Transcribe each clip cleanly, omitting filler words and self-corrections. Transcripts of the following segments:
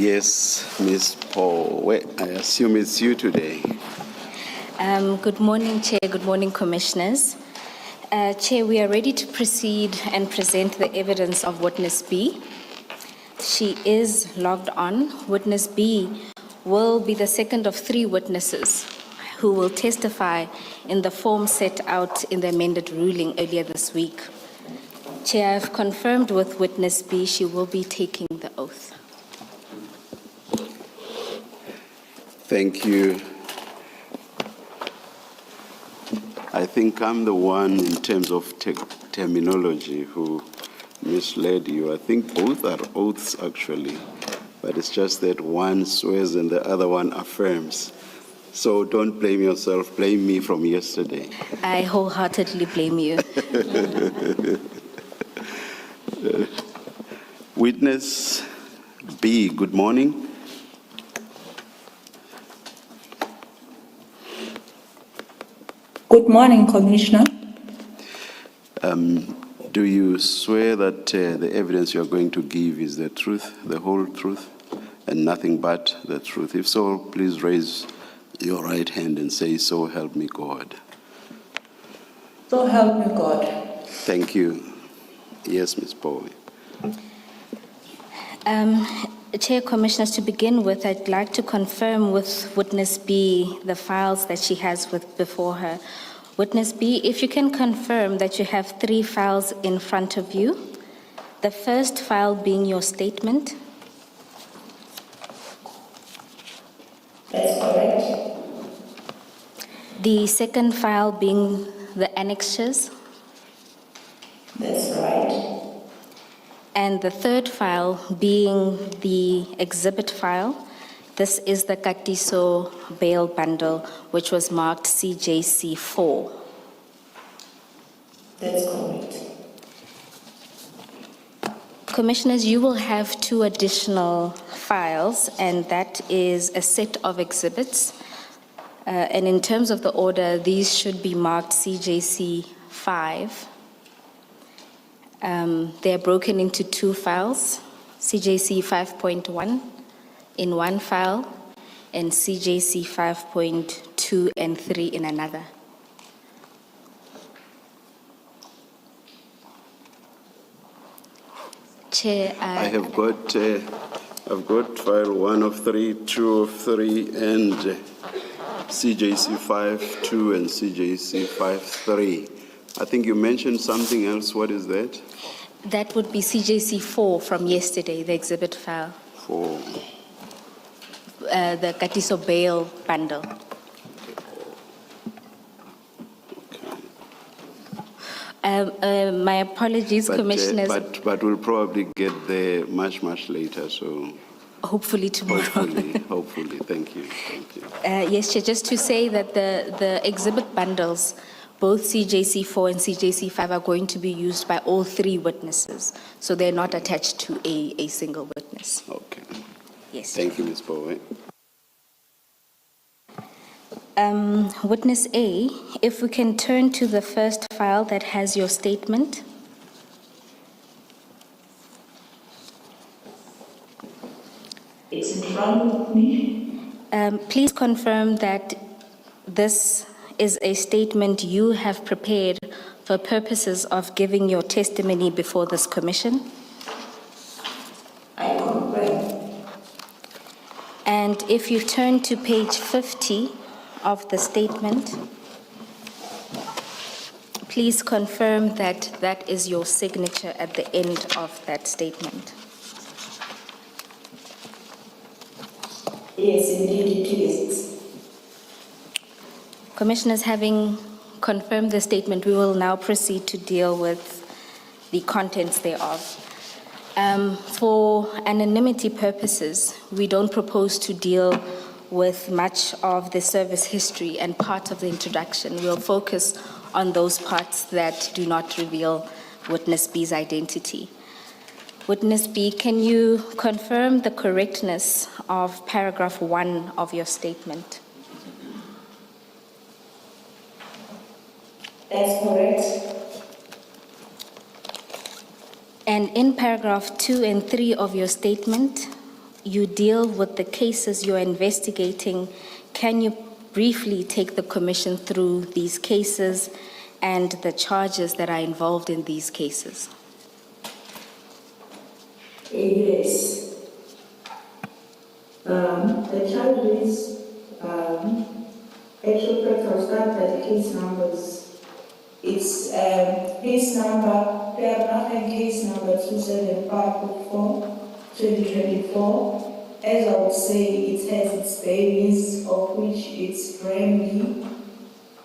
Yes, Ms. Paul, I assume it's you today. Good morning, Chair. Good morning, Commissioners. Chair, we are ready to proceed and present the evidence of Witness B. She is logged on. Witness B will be the second of 3 witnesses who will testify in the form set out in the amended ruling earlier this week. Chair, I've confirmed with Witness B she will be taking the oath. Thank you. I think I'm the one in terms of terminology who misled you. I think both are oaths actually, but it's just that one swears and the other one affirms. So don't blame yourself, blame me from yesterday. I wholeheartedly blame you. Witness B, good morning. Good morning, Commissioner. Do you swear that the evidence you are going to give is the truth, the whole truth, and nothing but the truth? If so, please raise your right hand and say, "So help me God." So help me God. Thank you. Yes, Ms. Paul. Chair, Commissioners, to begin with, I'd like to confirm with Witness B the files that she has before her. Witness B, if you can confirm that you have 3 files in front of you, the first file being your statement. That's correct. The second file being the annexures. That's right. And the third file being the exhibit file. This is the Katiso bail bundle, which was marked CJC 4. That's correct. Commissioners, you will have 2 additional files, and that is a set of exhibits. And in terms of the order, these should be marked CJC 5. They are broken into 2 files, CJC 5.1 in one file, and CJC 5.2 and 3 in another. Chair, I've got file 1 of 3, 2 of 3, and CJC 5.2 and CJC 5.3. I think you mentioned something else. What is that? That would be CJC 4 from yesterday, the exhibit file. 4. The Katiso bail bundle. My apologies, Commissioners. But we'll probably get there much later, so... Hopefully tomorrow. Hopefully. Thank you. Yes, Chair, just to say that the exhibit bundles, both CJC 4 and CJC 5 are going to be used by all 3 witnesses, so they're not attached to a single witness. Okay. Yes. Thank you, Ms. Powe. Witness A, if we can turn to the first file that has your statement. It's in front of me. Please confirm that this is a statement you have prepared for purposes of giving your testimony before this commission. I confirm. And if you turn to page 50 of the statement, please confirm that that is your signature at the end of that statement. Yes, indeed it is. Commissioners, having confirmed the statement, we will now proceed to deal with the contents thereof. For anonymity purposes, we don't propose to deal with much of the service history and part of the introduction. We'll focus on those parts that do not reveal Witness B's identity. Witness B, can you confirm the correctness of paragraph 1 of your statement? That's correct. And in paragraph 2 and 3 of your statement, you deal with the cases you're investigating, can you briefly take the Commission through these cases and the charges that are involved in these cases? Yes. The charges, actual fact, I'll start by the case numbers. It's case number, case number 27544/2024. As I would say, it has its babies, of which it's Brandy,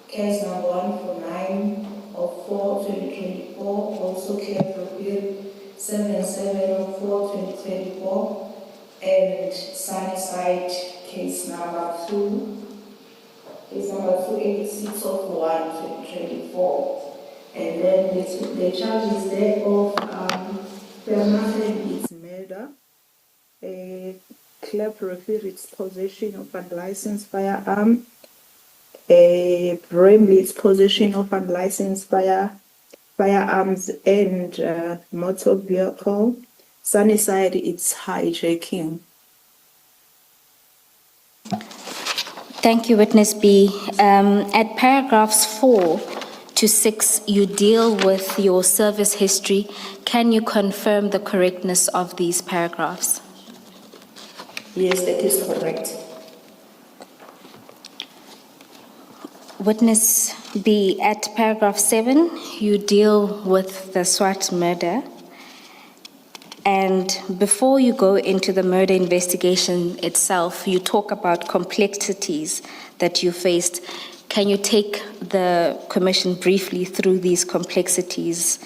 case number 149/4/2024, also care profile 77/4/2024, and Sunnyside case number 286/1/2024. And then the charges thereof permanent is murder, clerk refers possession of unlicensed firearm, Bramley's possession of unlicensed firearms and motor vehicle. Sunnyside, it's hijacking. Thank you, Witness B. At paragraphs 4 to 6, you deal with your service history. Can you confirm the correctness of these paragraphs? Yes, that is correct. Witness B, at paragraph 7, you deal with the SWAT murder. And before you go into the murder investigation itself, you talk about complexities that you faced. Can you take the Commission briefly through these complexities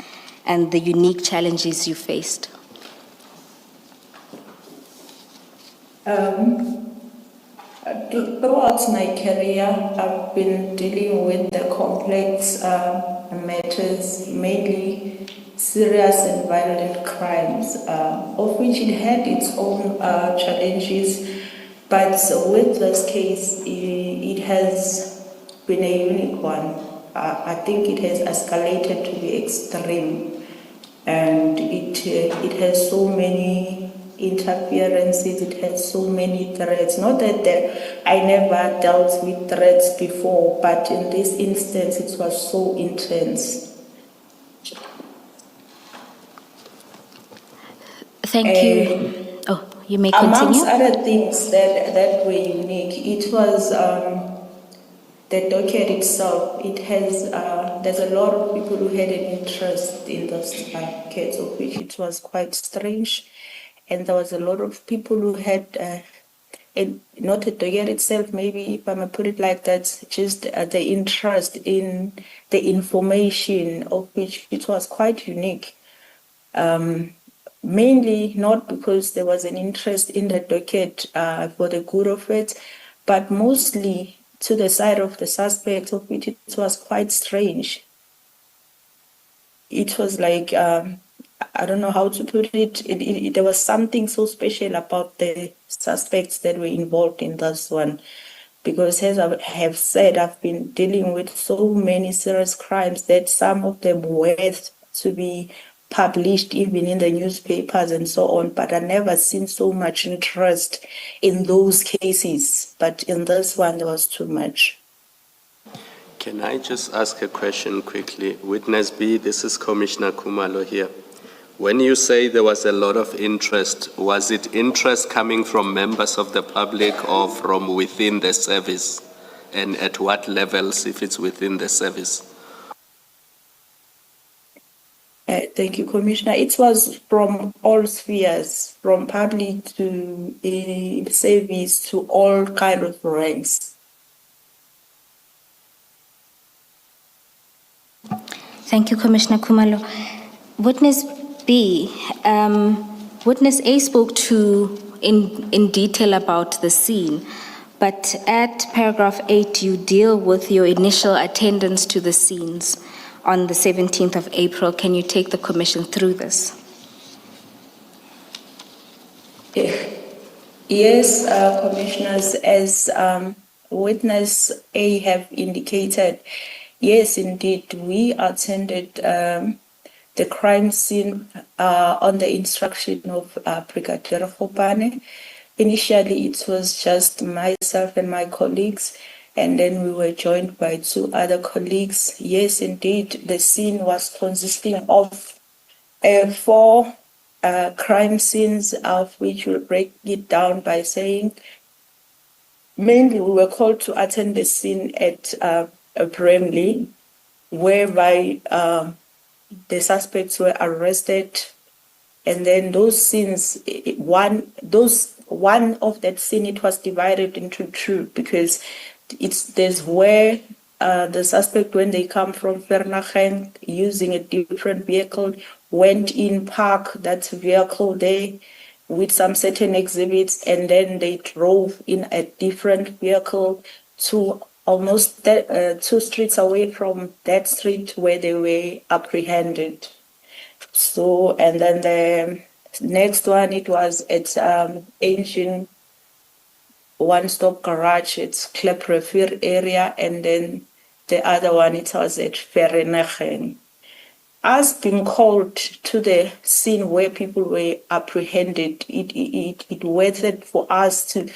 and the unique challenges you faced? Throughout my career, I've been dealing with the complex matters, mainly serious and violent crimes, of which it had its own challenges. But with this case, it has been a unique one. I think it has escalated to the extreme, and it has so many interferences, it has so many threats. Not that I never dealt with threats before, but in this instance, it was so intense. Thank you. Oh, you may continue. Amongst other things that were unique, it was the docket itself. It has there's a lot of people who had an interest in those case, of which it was quite strange, and there was a lot of people who had not the docket itself, maybe if I may put it like that, just the interest in the information, of which it was quite unique. Mainly not because there was an interest in the docket for the good of it, but mostly to the side of the suspect, of which it was quite strange. It was like, I don't know how to put it. There was something so special about the suspects that were involved in this one. Because as I have said, I've been dealing with so many serious crimes that some of them were to be published even in the newspapers and so on, but I never seen so much interest in those cases. But in this one, there was too much. Can I just ask a question quickly? Witness B, this is Commissioner Khumalo here. When you say there was a lot of interest, was it interest coming from members of the public or from within the service? And at what levels, if it's within the service? Thank you, Commissioner. It was from all spheres, from public to service to all kind of ranks. Thank you, Commissioner Khumalo. Witness B, Witness A spoke in detail about the scene, but at paragraph 8, you deal with your initial attendance to the scenes on the 17th of April. Can you take the Commission through this? Yes, Commissioners, as Witness A have indicated, yes, indeed, we attended the crime scene on the instruction of Brigadier Khopane. Initially, it was just myself and my colleagues, and then we were joined by 2 other colleagues. Yes, indeed, the scene was consisting of 4 crime scenes, of which we'll break it down by saying mainly we were called to attend the scene at Bramley, whereby the suspects were arrested. And then those scenes, one of that scene, it was divided into 2 because there's where the suspect, when they come from Vereeniging using a different vehicle, went in, parked that vehicle there with some certain exhibits, and then they drove in a different vehicle to almost 2 streets away from that street where they were apprehended. So, and then the next one, it was at Ancient One-Stop Garage, it's Kleprefir area, and then the other one, it was at Vereeniging. Us being called to the scene where people were apprehended, it worth it for us to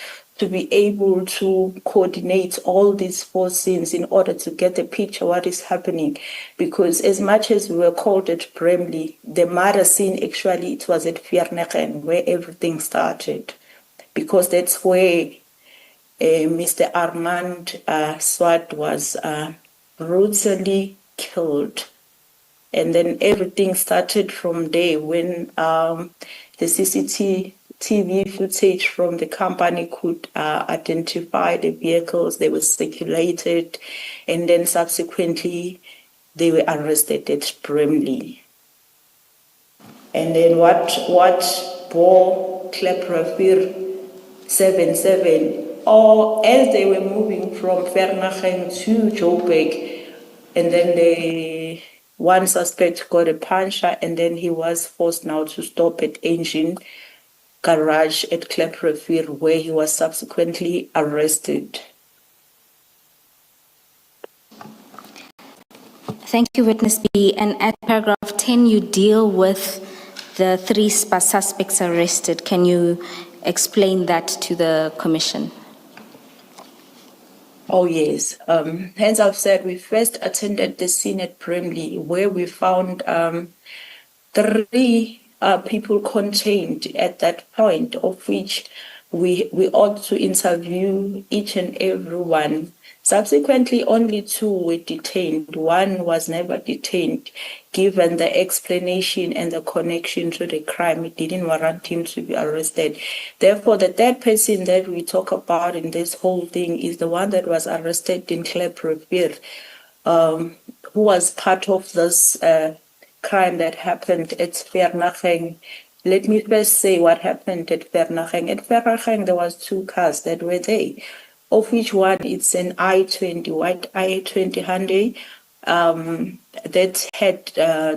be able to coordinate all these 4 scenes in order to get a picture of what is happening. Because as much as we were called at Bramley, the murder scene, actually, it was at Vereeniging where everything started. Because that's where Mr. Armand Swart was brutally killed. And then everything started from there when the CCTV footage from the company could identify the vehicles, they were circulated, and then subsequently they were arrested at Bramley. And then what bore Kleprefir 77, or as they were moving from Vereeniging to Joburg, and then one suspect got a puncture, and then he was forced now to stop at Engine Garage at Kleprefir, where he was subsequently arrested. Thank you, Witness B. And at paragraph 10, you deal with the 3 suspects arrested. Can you explain that to the Commission? Oh, yes. As I've said, we first attended the scene at Bramley, where we found 3 people contained at that point, of which we ought to interview each and every one. Subsequently, only 2 were detained. 1 was never detained, given the explanation and the connection to the crime. It didn't warrant him to be arrested. Therefore, the 3rd person that we talk about in this whole thing is the one that was arrested in Kleprefir, who was part of this crime that happened at Vereeniging. Let me first say what happened at Vereeniging. At Vereeniging, there was 2 cars that were there, of which one is an I-20, white I-20 Hyundai, that had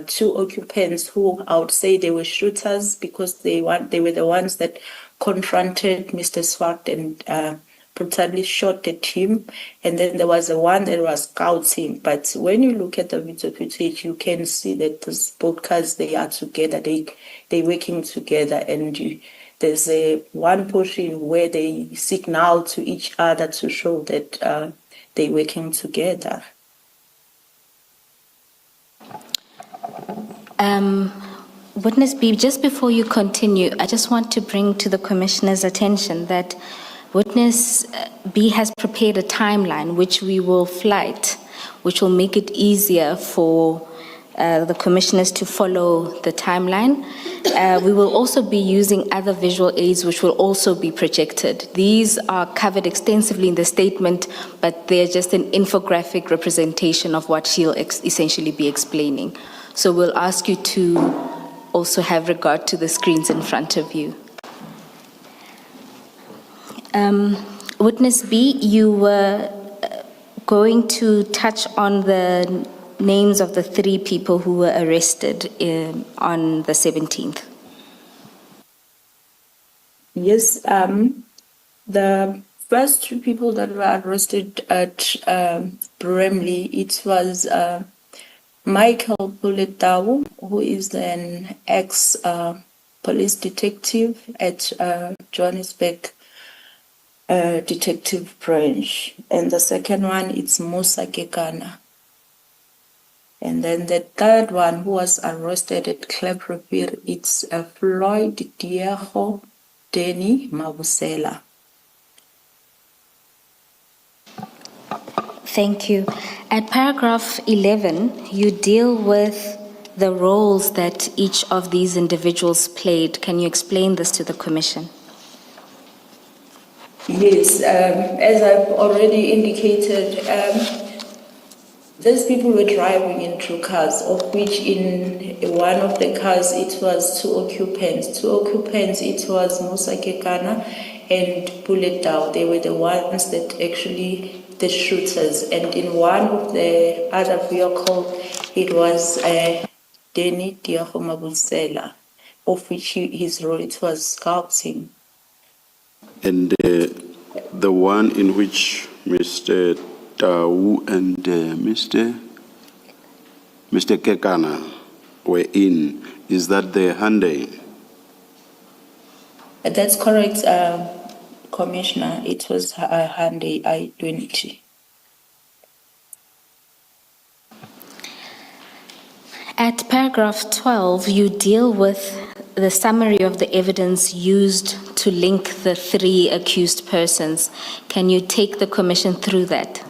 2 occupants who I would say they were shooters, because they were the ones that confronted Mr. Swart and brutally shot at him. And then there was the one that was scouting. But when you look at the video footage, you can see that those both cars, they are together, they're working together, and there's one portion where they signal to each other to show that they're working together. Witness B, just before you continue, I just want to bring to the Commissioner's attention that Witness B has prepared a timeline which we will flight, which will make it easier for the Commissioners to follow the timeline. We will also be using other visual aids which will also be projected. These are covered extensively in the statement, but they're just an infographic representation of what she'll essentially be explaining. So we'll ask you to also have regard to the screens in front of you. Witness B, you were going to touch on the names of the 3 people who were arrested on the 17th. Yes, the first 2 people that were arrested at Bramley, it was Michael Puletau, who is an ex-police detective at Johannesburg Detective Branch. And the second one, it's Musa Kekana. And then the third one who was arrested at Kleprevir, it's Floyd Diego Denny Mabusela. Thank you. At paragraph 11, you deal with the roles that each of these individuals played. Can you explain this to the Commission? Yes, as I've already indicated, these people were driving in two cars, of which in one of the cars it was two occupants. Two occupants, it was Musa Kekana and Bullet Dow. They were the ones that actually the shooters. And in one of the other vehicle, it was Denny Diego Mabusela, of which his role it was scouting. And the one in which Mr. Tau and Mr. Kekana were in, is that the Hyundai? That's correct, Commissioner. It was a Hyundai i20. At paragraph 12, you deal with the summary of the evidence used to link the three accused persons. Can you take the Commission through that?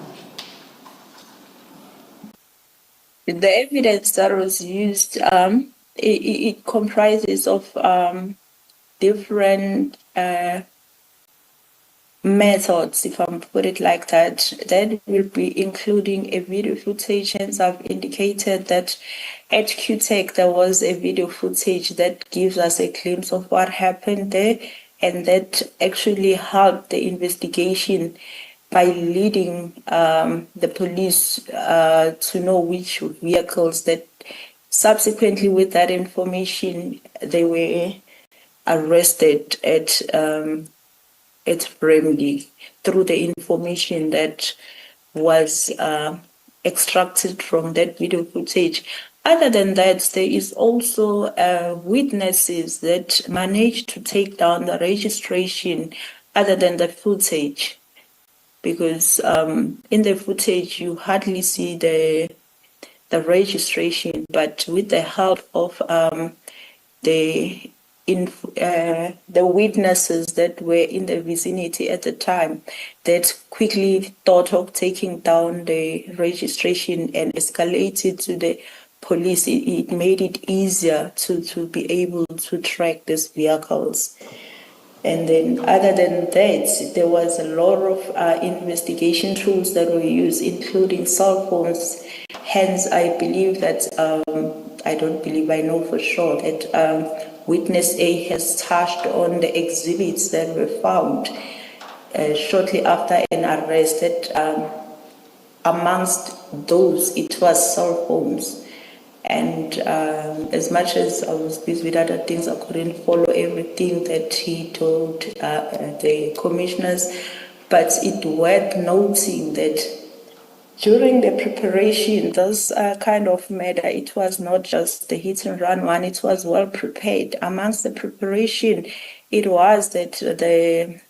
The evidence that was used, it comprises of different methods, if I put it like that. That will be including a video footage, and I've indicated that at QTech there was a video footage that gives us a glimpse of what happened there, and that actually helped the investigation by leading the police to know which vehicles that subsequently with that information they were arrested at Bramley through the information that was extracted from that video footage. Other than that, there is also witnesses that managed to take down the registration other than the footage, because in the footage you hardly see the registration, but with the help of the witnesses that were in the vicinity at the time, that quickly thought of taking down the registration and escalated to the police. It made it easier to be able to track these vehicles. And then other than that, there was a lot of investigation tools that were used, including cell phones. Hence, I believe that, I don't believe, I know for sure that Witness A has touched on the exhibits that were found shortly after an arrest, that amongst those, it was cell phones. And as much as I was busy with other things, I couldn't follow everything that he told the commissioners. But it's worth noting that during the preparation, this kind of matter, it was not just the hit and run one, it was well prepared. Amongst the preparation, it was that the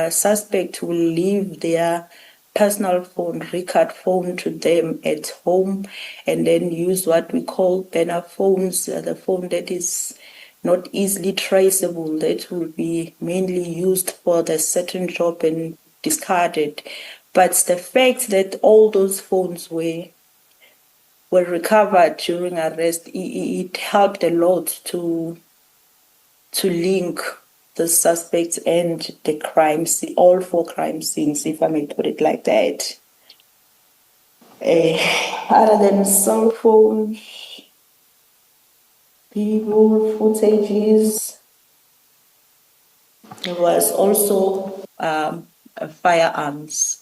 suspect will leave their personal phone, record phone, to them at home, and then use what we call burner phones, the phone that is not easily traceable, that will be mainly used for the certain job and discarded. But the fact that all those phones were recovered during arrest, it helped a lot to link the suspects and the crimes, all four crime scenes, if I may put it like that. Other than cell phones, people, footages, there was also firearms.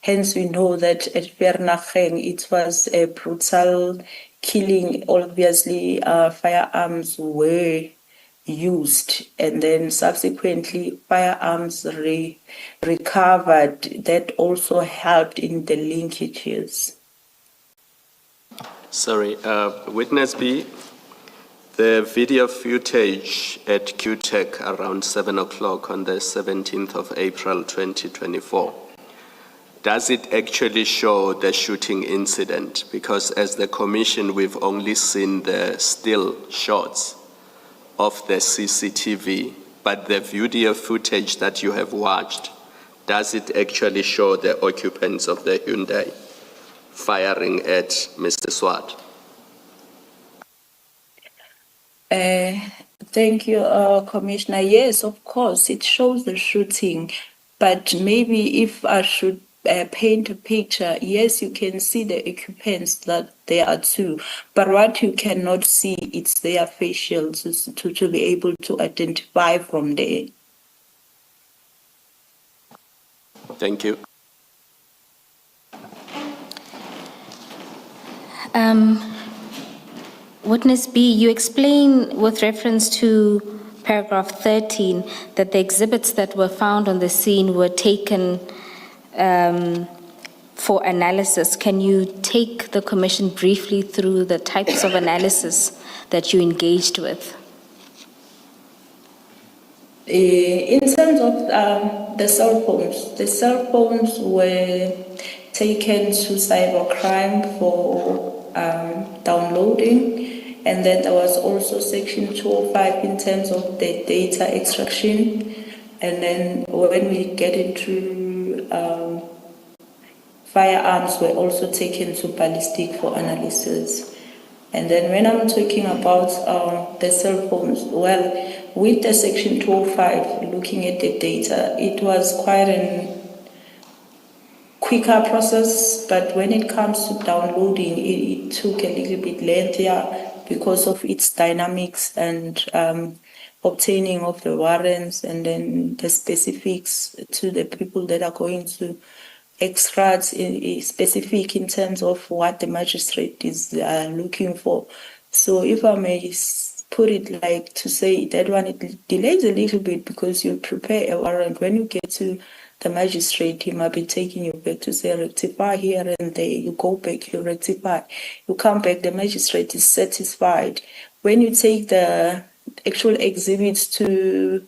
Hence, we know that at Vereeniging it was a brutal killing. Obviously, firearms were used, and then subsequently firearms recovered. That also helped in the linkages. Sorry, Witness B, The video footage at QTech around 7 o'clock on the 17th of April 2024, does it actually show the shooting incident? Because as the commission, we've only seen the still shots of the CCTV, but the video footage that you have watched, does it actually show the occupants of the Hyundai firing at Mr. Swart? Thank you, Commissioner. Yes, of course, it shows the shooting, but maybe if I should paint a picture, yes, you can see the occupants that there are two, but what you cannot see, it's their facials to be able to identify from there. Thank you. Witness B, you explain with reference to paragraph 13 that the exhibits that were found on the scene were taken for analysis. Can you take the commission briefly through the types of analysis that you engaged with? In terms of the cell phones were taken to cybercrime for downloading, and then there was also section 205 in terms of the data extraction, and then when we get into firearms were also taken to ballistic for analysis. And then when I'm talking about the cell phones, well, with the section 205, looking at the data, it was quite a quicker process, but when it comes to downloading, it took a little bit lengthier because of its dynamics and obtaining of the warrants and then the specifics to the people that are going to extract specific in terms of what the magistrate is looking for. So if I may put it like to say that one, it delays a little bit because you prepare a warrant. When you get to the magistrate, he might be taking you back to say rectify here and there. You go back, you rectify. You come back, the magistrate is satisfied. When you take the actual exhibits to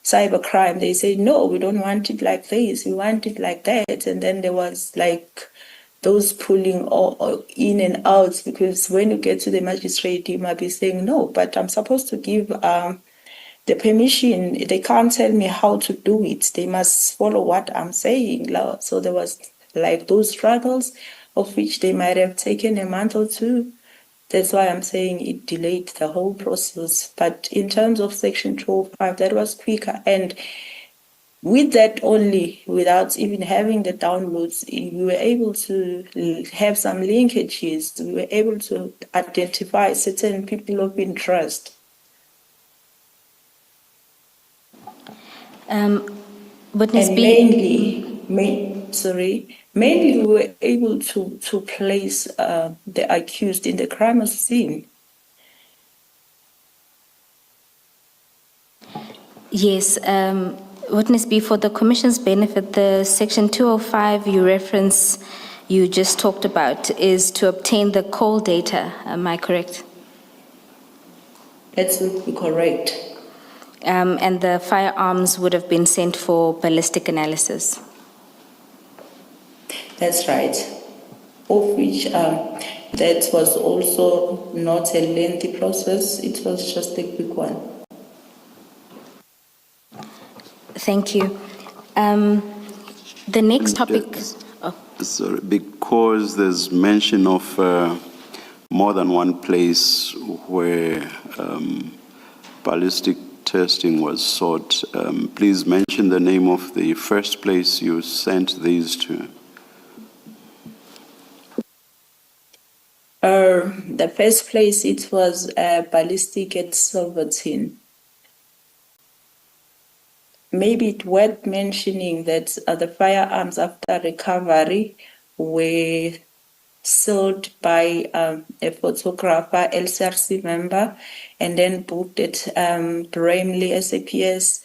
cybercrime, they say, no, we don't want it like this, we want it like that. And then there was like those pulling all in and out, because when you get to the magistrate, you might be saying, no, but I'm supposed to give the permission. They can't tell me how to do it. They must follow what I'm saying. So there was like those struggles of which they might have taken a month or two. That's why I'm saying it delayed the whole process. But in terms of section 205, that was quicker. And with that only, without even having the downloads, we were able to have some linkages. We were able to identify certain people of interest. Witness And B. mainly we were able to place the accused in the crime scene. Yes, Witness B, for the Commission's benefit, the Section 205 you just talked about is to obtain the call data. Am I correct? Absolutely correct. And the firearms would have been sent for ballistic analysis. That's right. Of which that was also not a lengthy process. It was just a quick one. Thank you. The next topic. Sorry, because there's mention of more than one place where ballistic testing was sought. Please mention the name of the first place you sent these to. The first place, it was ballistic at Silverton. Maybe it's worth mentioning that the firearms after recovery were sold by a photographer, LCRC member, and then booked at Bramley SAPS.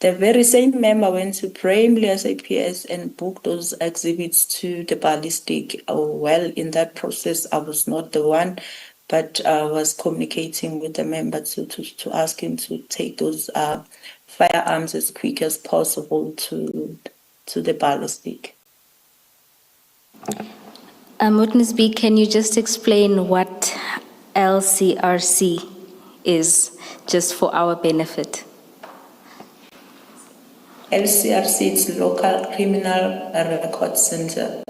The very same member went to Bramley SAPS and booked those exhibits to the ballistic. Well, in that process, I was not the one, but was communicating with the member to ask him to take those firearms as quick as possible to the ballistic. Witness B, can you just explain what LCRC is, just for our benefit? LCRC is Local Criminal Record Center.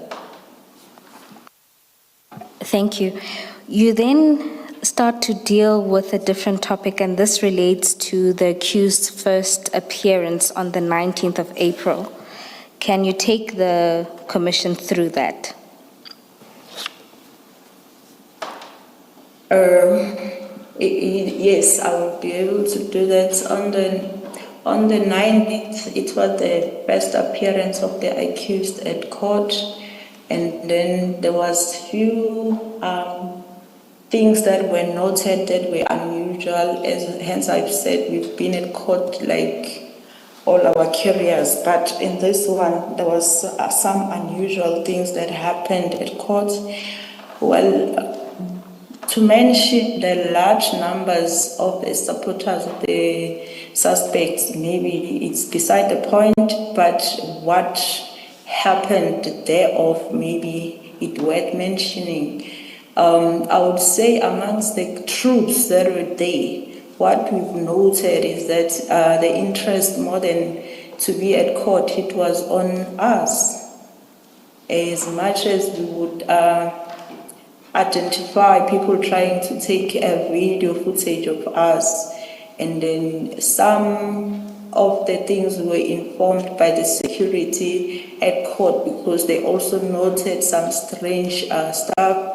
Thank you. You then start to deal with a different topic, and this relates to the accused's first appearance on the 19th of April. Can you take the commission through that? Yes, I will be able to do that. On the 9th, it was the first appearance of the accused at court, and then there was few things that were noted that were unusual. Hence, I've said we've been at court like all our careers, but in this one, there was some unusual things that happened at court. Well, to mention the large numbers of the supporters of the suspects, maybe it's beside the point, but what happened thereof, maybe it worth mentioning. I would say amongst the troops that were there, what we've noted is that the interest more than to be at court, it was on us. As much as we would identify people trying to take a video footage of us, and then some of the things were informed by the security at court, because they also noted some strange stuff.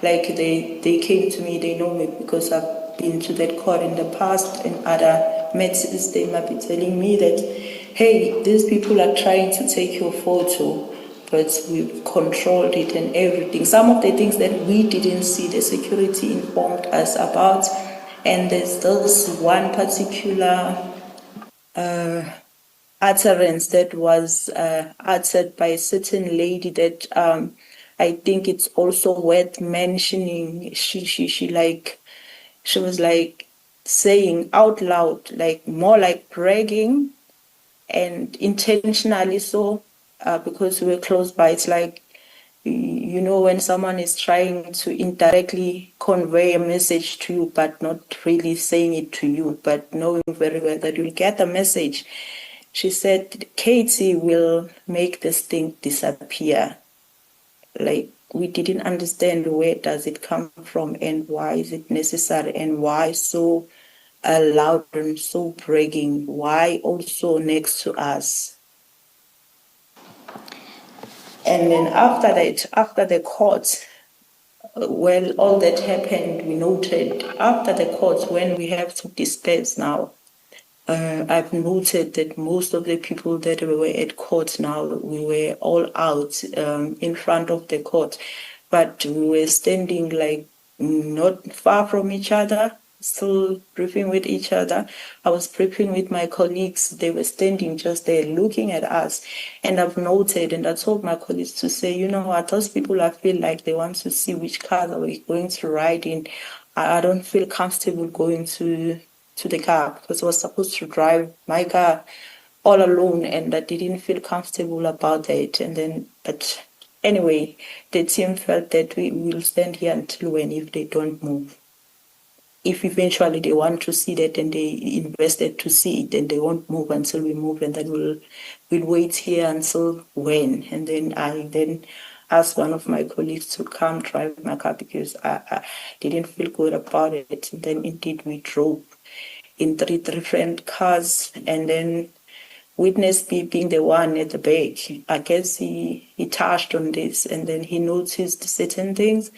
Like they came to me, they know me because I've been to that court in the past, and other matters they might be telling me that, hey, these people are trying to take your photo, but we've controlled it and everything. Some of the things that we didn't see, the security informed us about. And there's this one particular utterance that was uttered by a certain lady that I think it's also worth mentioning. She was like saying out loud, like more like bragging, and intentionally so, because we were close by. It's like, you know, when someone is trying to indirectly convey a message to you, but not really saying it to you, but knowing very well that you'll get the message. She said, Katie will make this thing disappear. Like, we didn't understand where does it come from and why is it necessary and why so loud and so bragging, why also next to us. And then after that, after the court, well, all that happened, we noted after the court, when we have to disperse now, I've noted that most of the people that were at court now, we were all out in front of the court, but we were standing like not far from each other, still briefing with each other. I was briefing with my colleagues. They were standing just there looking at us. And I've noted, and I told my colleagues to say, you know what, those people, I feel like they want to see which car are we going to ride in. I don't feel comfortable going to the car, because I was supposed to drive my car all alone, and I didn't feel comfortable about that. And then, but anyway, the team felt that we will stand here until when, if they don't move. If eventually they want to see that and they invested to see it, then they won't move until we move, and then we'll wait here until when. And then I asked one of my colleagues to come drive my car because I didn't feel good about it. And then indeed we drove in 3 different cars, and then witness B being the one at the back, I guess he touched on this, and then he noticed certain things,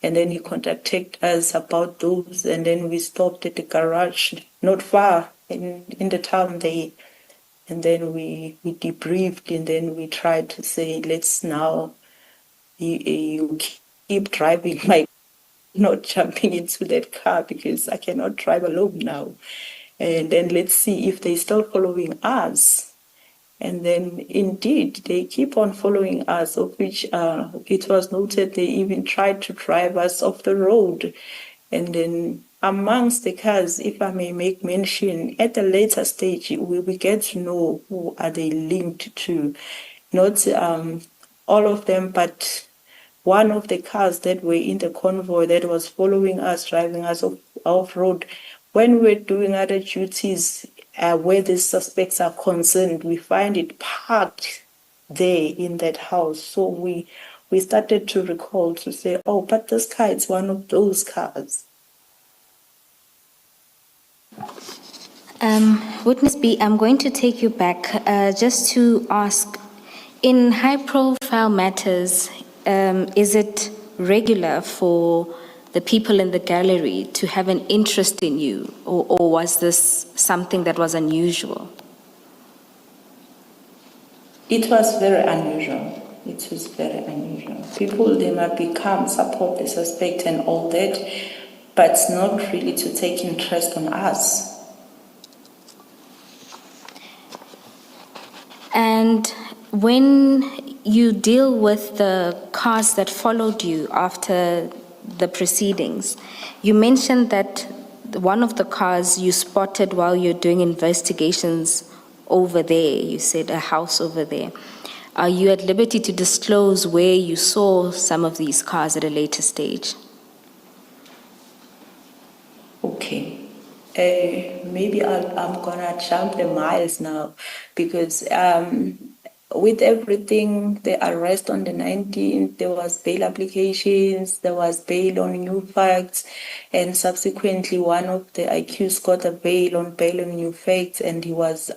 and then he contacted us about those, and then we stopped at the garage not far in the town there, and then we debriefed, and then we tried to say, let's now you keep driving my, not jumping into that car, because I cannot drive alone now. And then let's see if they're still following us. And then indeed, they keep on following us, of which it was noted they even tried to drive us off the road. And then amongst the cars, if I may make mention, at a later stage, we get to know who are they linked to. Not all of them, but one of the cars that were in the convoy that was following us, driving us off-road. When we're doing other duties where the suspects are concerned, we find it parked there in that house. So we started to recall to say, oh, but this car is one of those cars. Witness B, I'm going to take you back just to ask, in high-profile matters, is it regular for the people in the gallery to have an interest in you, or was this something that was unusual? It was very unusual. It was very unusual. People, they might become support the suspect and all that, but not really to take interest on us. And when you deal with the cars that followed you after the proceedings, you mentioned that one of the cars you spotted while you're doing investigations over there. You said a house over there. Are you at liberty to disclose where you saw some of these cars at a later stage? Okay. Maybe I'm gonna jump the miles now, because with everything, the arrest on the 19th, there was bail applications, there was bail on new facts, and subsequently one of the accused got a bail on new facts, and he was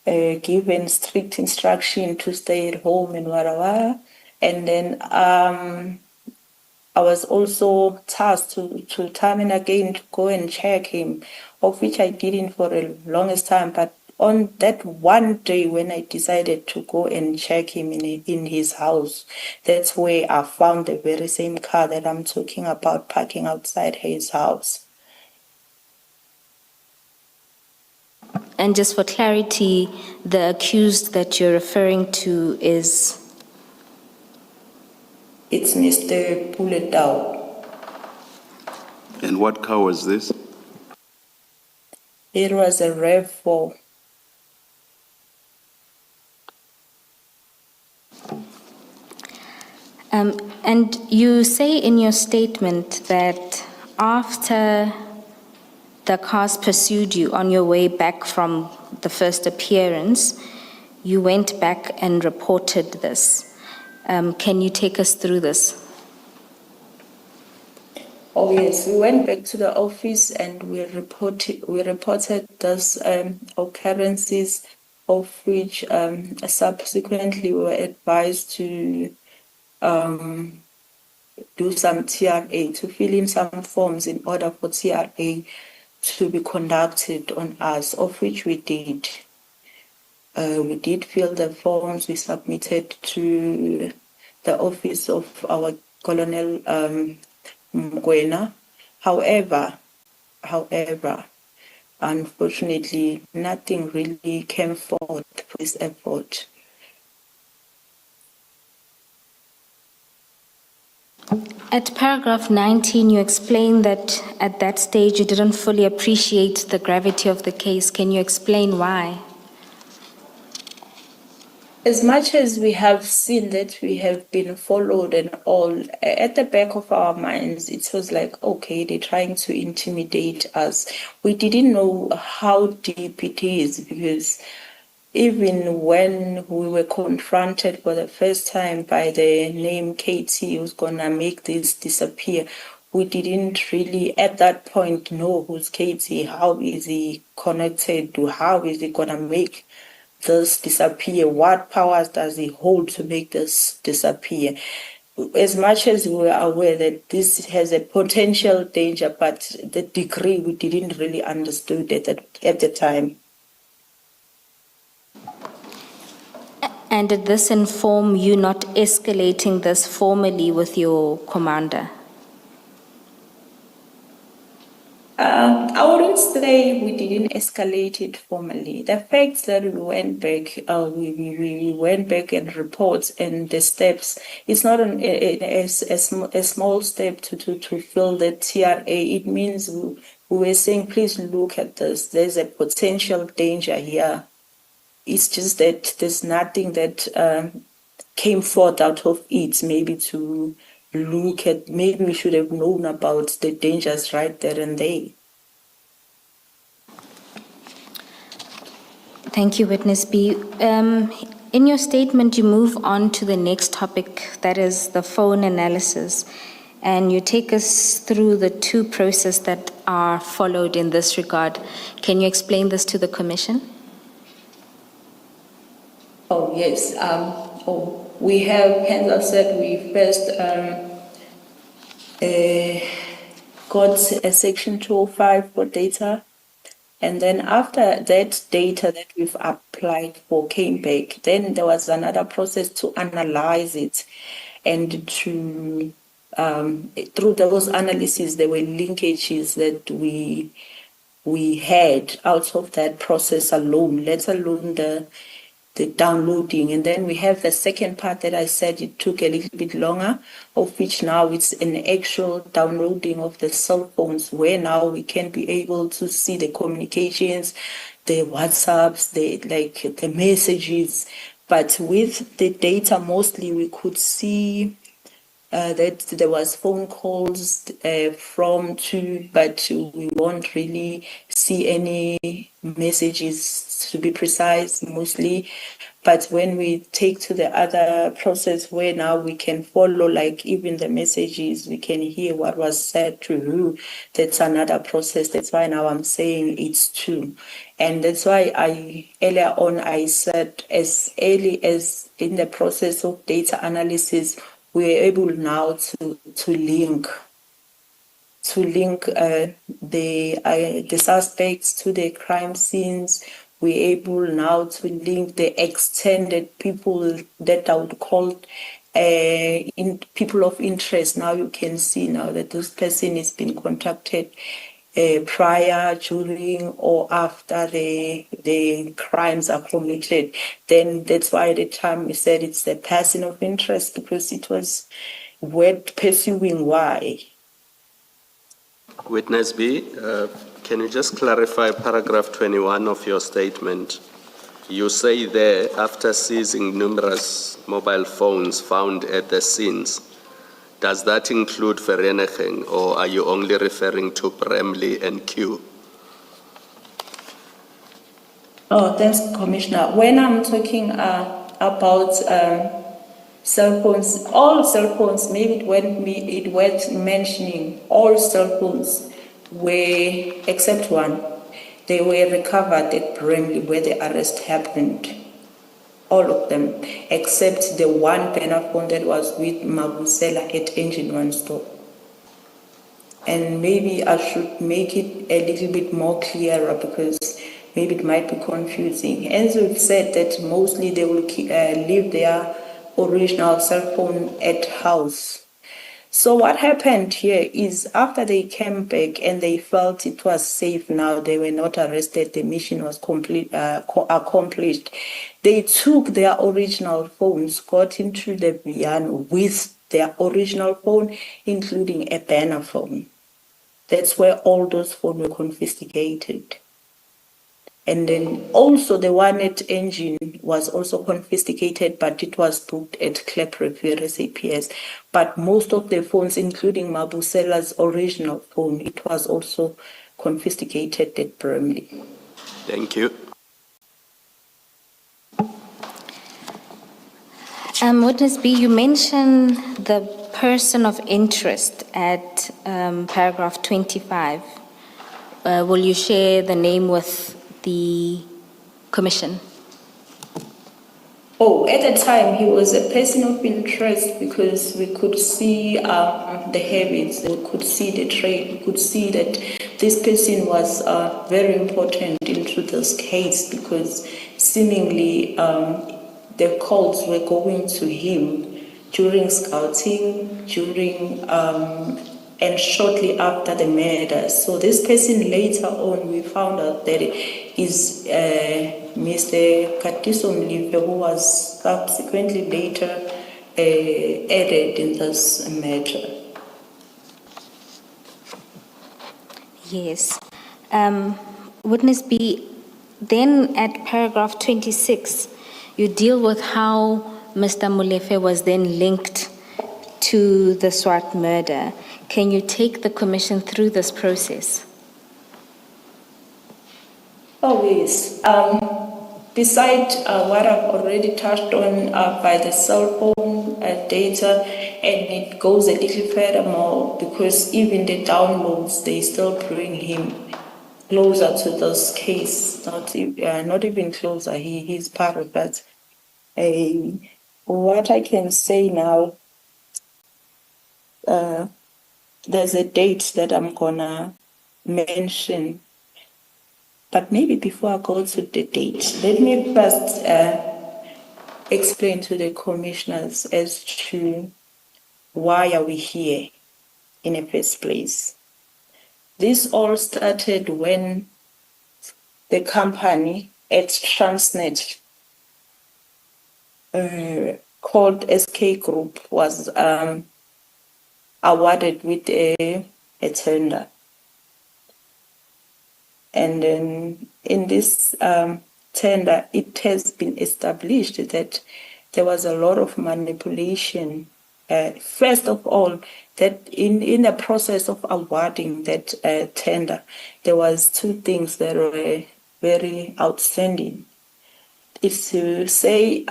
given strict instruction to stay at home in Warawara. And then I was also tasked to time and again to go and check him, of which I didn't for the longest time. But on that one day when I decided to go and check him in his house, that's where I found the very same car that I'm talking about parking outside his house. And just for clarity, the accused that you're referring to is? It's Mr. Puletau. And what car was this? It was a RAV4. And you say in your statement that after the cars pursued you on your way back from the first appearance, you went back and reported this. Can you take us through this? Oh yes, we went back to the office and we reported those occurrences, of which subsequently we were advised to do some TRA, to fill in some forms in order for TRA to be conducted on us, of which we did. We did fill the forms. We submitted to the office of our Colonel Mgwena. However, unfortunately, nothing really came forward for this effort. At paragraph 19, you explain that at that stage you didn't fully appreciate the gravity of the case. Can you explain why? As much as we have seen that we have been followed and all, at the back of our minds, it was like, okay, they're trying to intimidate us. We didn't know how deep it is, because even when we were confronted for the first time by the name KT, who's gonna make this disappear, we didn't really at that point know who's KT, how is he connected to, how is he gonna make this disappear, what powers does he hold to make this disappear. As much as we were aware that this has a potential danger, but the degree we didn't really understand it at the time. And did this inform you not escalating this formally with your commander? I wouldn't say we didn't escalate it formally. The fact that we went back, we went back and reports and the steps. It's not a small step to fill the TRA. It means we were saying, please look at this. There's a potential danger here. It's just that there's nothing that came forth out of it. Maybe to look at. Maybe we should have known about the dangers right there and there. Thank you, Witness B. In your statement, you move on to the next topic, that is the phone analysis, and you take us through the two processes that are followed in this regard. Can you explain this to the Commission? Oh, yes. We have, as I said, we first got a Section 205 for data. And then after that data that we've applied for came back, then there was another process to analyze it. And to through those analyses, there were linkages that we had out of that process alone, let alone the downloading. And then we have the second part that I said it took a little bit longer, of which now it's an actual downloading of the cell phones, where now we can be able to see the communications, the WhatsApps, the messages. But with the data, mostly we could see that there was phone calls from to, but we won't really see any messages, to be precise, mostly. But when we take to the other process where now we can follow, like even the messages, we can hear what was said to who, that's another process. That's why now I'm saying it's two. And that's why earlier on I said as early as in the process of data analysis, we're able now to link the suspects to the crime scenes. We're able now to link the extended people that I would call in people of interest. Now you can see now that this person has been contacted prior, during, or after the crimes are committed. Then that's why at the time we said it's a person of interest, because it was worth pursuing why. Witness B, can you just clarify paragraph 21 of your statement? You say there, after seizing numerous mobile phones found at the scenes, does that include Vereniging, or are you only referring to Bramley and Q? Oh, thanks, Commissioner. When I'm talking about cell phones, all cell phones, maybe it worth mentioning, all cell phones were, except one, they were recovered at Bramley where the arrest happened. All of them, except the one banner phone that was with Mabusela at Engine One store. And maybe I should make it a little bit more clearer, because maybe it might be confusing. As we've said that mostly they will leave their original cell phone at house. So what happened here is after they came back and they felt it was safe now, they were not arrested, the mission was accomplished. They took their original phones, got into the van with their original phone, including a banner phone. That's where all those phones were confiscated. And then also the one at Engine was also confiscated, but it was booked at Clap Revere SAPS. But most of the phones, including Mabusela's original phone, it was also confiscated at Bramley. Thank you. Witness B, you mentioned the person of interest at paragraph 25. Will you share the name with the Commission? Oh, at the time, he was a person of interest because we could see the habits, we could see the trade, we could see that this person was very important into this case, because seemingly the calls were going to him during scouting, during and shortly after the murder. So this person later on, we found out that is Mr. Katiso Mlive, who was subsequently later added in this matter. Yes. Witness B, then at paragraph 26, you deal with how Mr. Molefe was then linked to the Swart murder. Can you take the commission through this process? Oh, yes. Besides what I've already touched on by the cell phone data, and it goes a little further more because even the downloads, they still bring him closer to this case, not even closer. He's part of that. What I can say now, there's a date that I'm gonna mention, but maybe before I go to the date, let me first explain to the commissioners as to why are we here in the first place. This all started when the company at Transnet called SK Group was awarded with a tender. And then in this tender, it has been established that there was a lot of manipulation. First of all, that in the process of awarding that tender, there was two things that were very outstanding. Is to say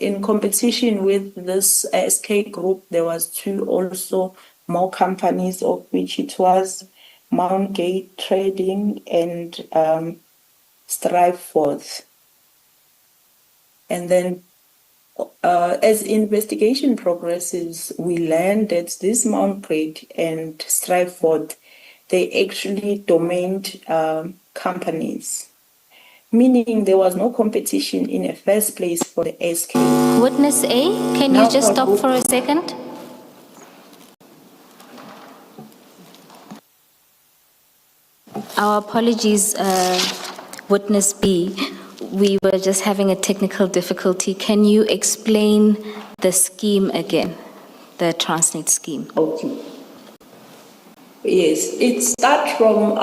in competition with this SK Group, there was two also more companies, of which it was Mount Gate Trading and Strive Forth. And then as investigation progresses, we learned that this Mount Gate and Strive Forth, they actually domained companies, meaning there was no competition in the first place for the SK. Witness A, can you just stop for a second? Our apologies, Witness B. We were just having a technical difficulty. Can you explain the scheme again, the Transnet scheme? Okay. Yes, it starts from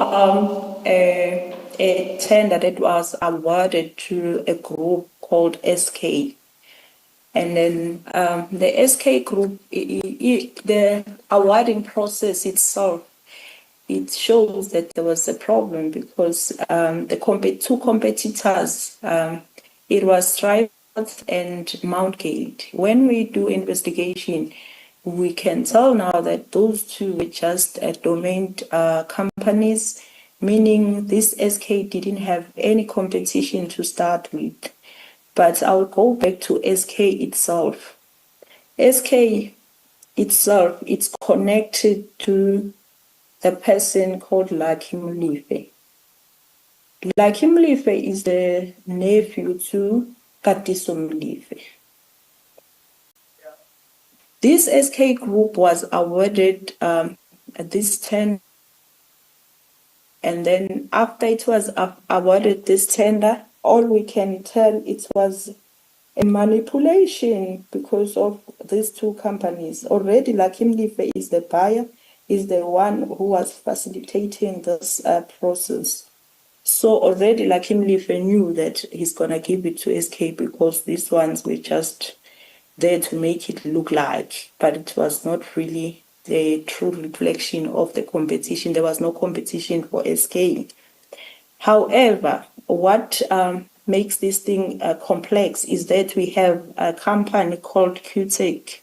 a tender that was awarded to a group called SK. And then the SK group, the awarding process itself, it shows that there was a problem because the two competitors, it was Strive and Mount Gate. When we do investigation, we can tell now that those two were just domained companies, meaning this SK didn't have any competition to start with. But I'll go back to SK itself. SK itself, it's connected to the person called Lucky Mlive. Lucky Mlive is the nephew to Katiso Mlive. This SK group was awarded this tender, and then after it was awarded this tender, all we can tell it was a manipulation because of these two companies. Already Lucky Mlive is the buyer, is the one who was facilitating this process. So already Lucky Mlive knew that he's going to give it to SK because these ones were just there to make it look like, but it was not really the true reflection of the competition. There was no competition for SK. However, what makes this thing complex is that we have a company called QTech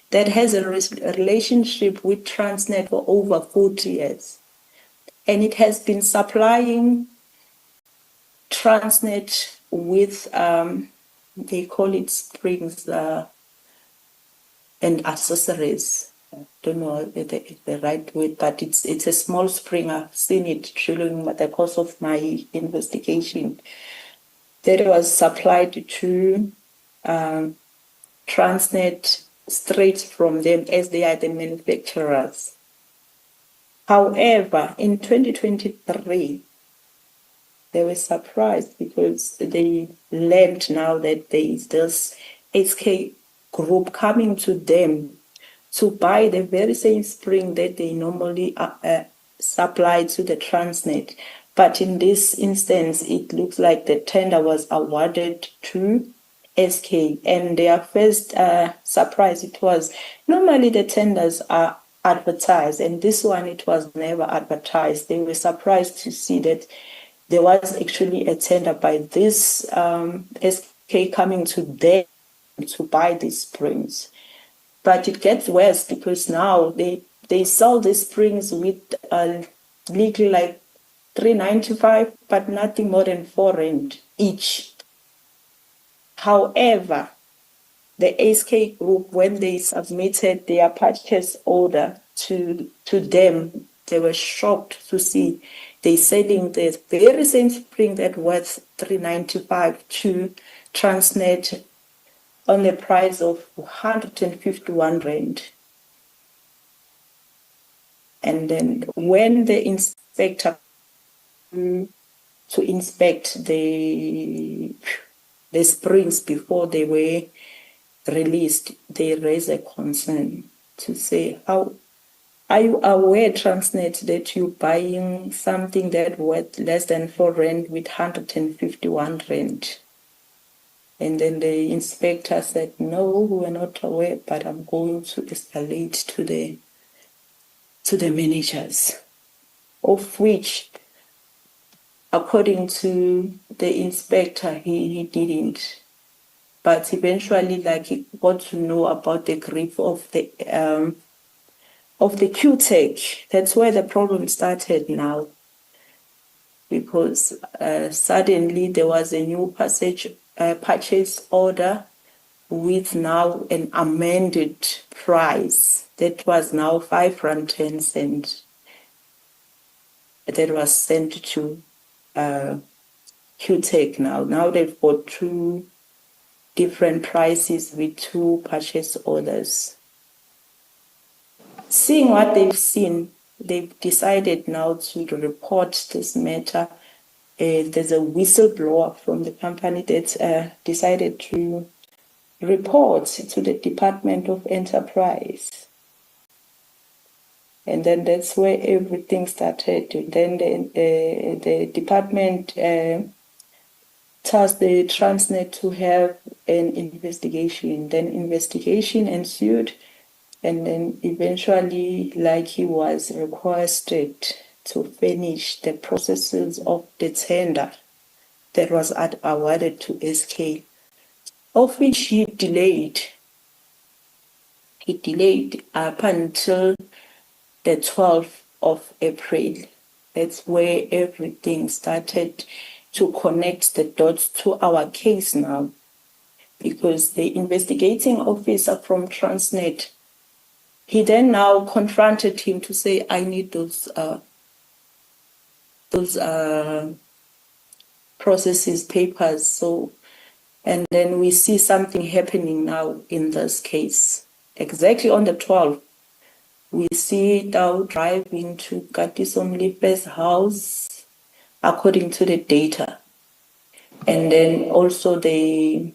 that has a relationship with Transnet for over 40 years. And it has been supplying Transnet with, they call it springs and accessories. I don't know the right word, but it's a small spring. I've seen it during the course of my investigation. That was supplied to Transnet straight from them as they are the manufacturers. However, in 2023, they were surprised because they learned now that there is this SK group coming to them to buy the very same spring that they normally supply to the Transnet. But in this instance, it looks like the tender was awarded to SK, and their first surprise it was normally the tenders are advertised, and this one it was never advertised. They were surprised to see that there was actually a tender by this SK coming to them to buy these springs. But it gets worse because now they sell these springs with legally like 3.95, but nothing more than 4 rand each. However, the SK group, when they submitted their purchase order to them, they were shocked to see they selling the very same spring that worth 3.95 to Transnet on the price of 151 rand. And then when the inspector to inspect the springs before they were released, they raised a concern to say, how are you aware, Transnet, that you're buying something that worth less than 4 rand with 151 rand? And then the inspector said, no, we're not aware, but I'm going to escalate to the managers, of which, according to the inspector, he didn't. But eventually, like, he got to know about the grief of the Q-Tech. That's where the problem started now, because suddenly there was a new purchase order with now an amended price that was now 5.10 rand that was sent to Q-Tech now. Now they've got 2 different prices with 2 purchase orders. Seeing what they've seen, they've decided now to report this matter. There's a whistleblower from the company that decided to report to the Department of Enterprise. And then that's where everything started. Then the department tasked the Transnet to have an investigation. Then investigation ensued, and then eventually, like, he was requested to finish the processes of the tender that was awarded to SK, of which he delayed. He delayed up until the 12th of April. That's where everything started to connect the dots to our case now, because the investigating officer from Transnet, he then now confronted him to say, I need those processes, papers. So, and then we see something happening now in this case. Exactly on the 12th, we see Tao driving to Katison Lipe's house, according to the data. And then also the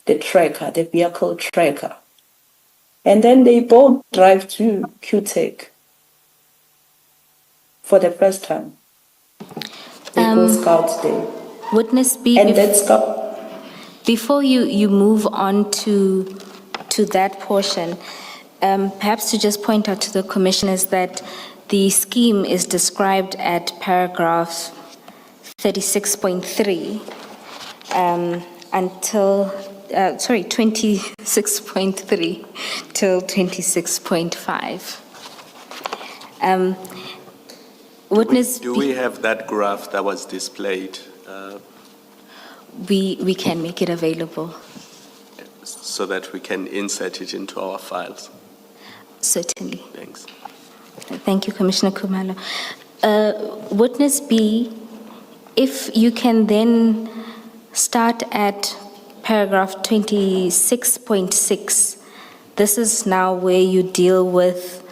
tracker, the vehicle tracker. And then they both drive to Q-Tech for the first time. They go scout there. Witness B, And that scout... before you move on to that portion, perhaps to just point out to the commissioners that the scheme is described at paragraph 36.3 until 26.3 till 26.5. Witness Do we have that graph that was displayed? We can make it available. So that we can insert it into our files. Certainly. Thanks. Thank you, Commissioner Khumalo. Witness B, if you can then start at paragraph 26.6. This is now where you deal with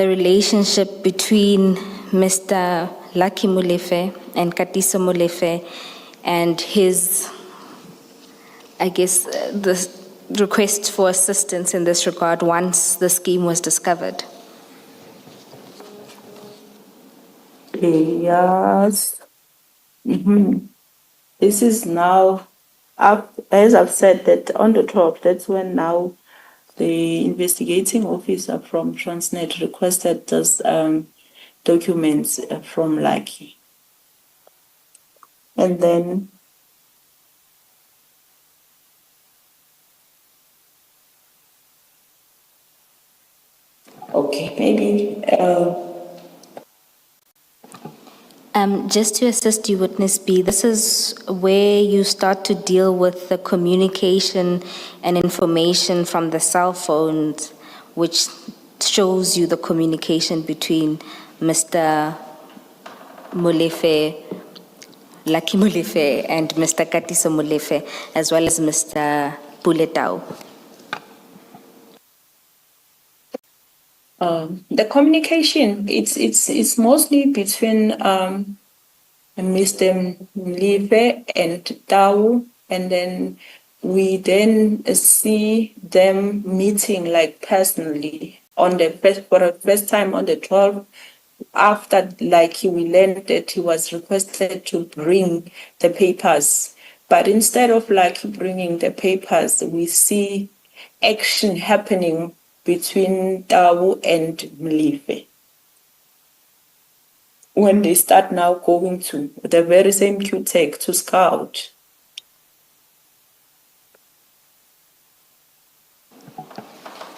the relationship between Mr. Lucky Molefe and Katiso Molefe and his, I guess, the request for assistance in this regard once the scheme was discovered? Yes. This is now, as I've said, that on the top, that's when now the investigating officer from Transnet requested those documents from Lucky. And then okay, maybe Just to assist you, Witness B, this is where you start to deal with the communication and information from the cell phones, which shows you the communication between Mr. Molefe, Lucky Molefe, and Mr. Katiso Molefe, as well as Mr. Puletau. the communication, it's mostly between Mr. Mlive and Tau, and then we then see them meeting like personally on the for the first time on the 12th. After like we learned that he was requested to bring the papers, but instead of like bringing the papers, we see action happening between Tau and Mlive when they start now going to the very same QTech to scout.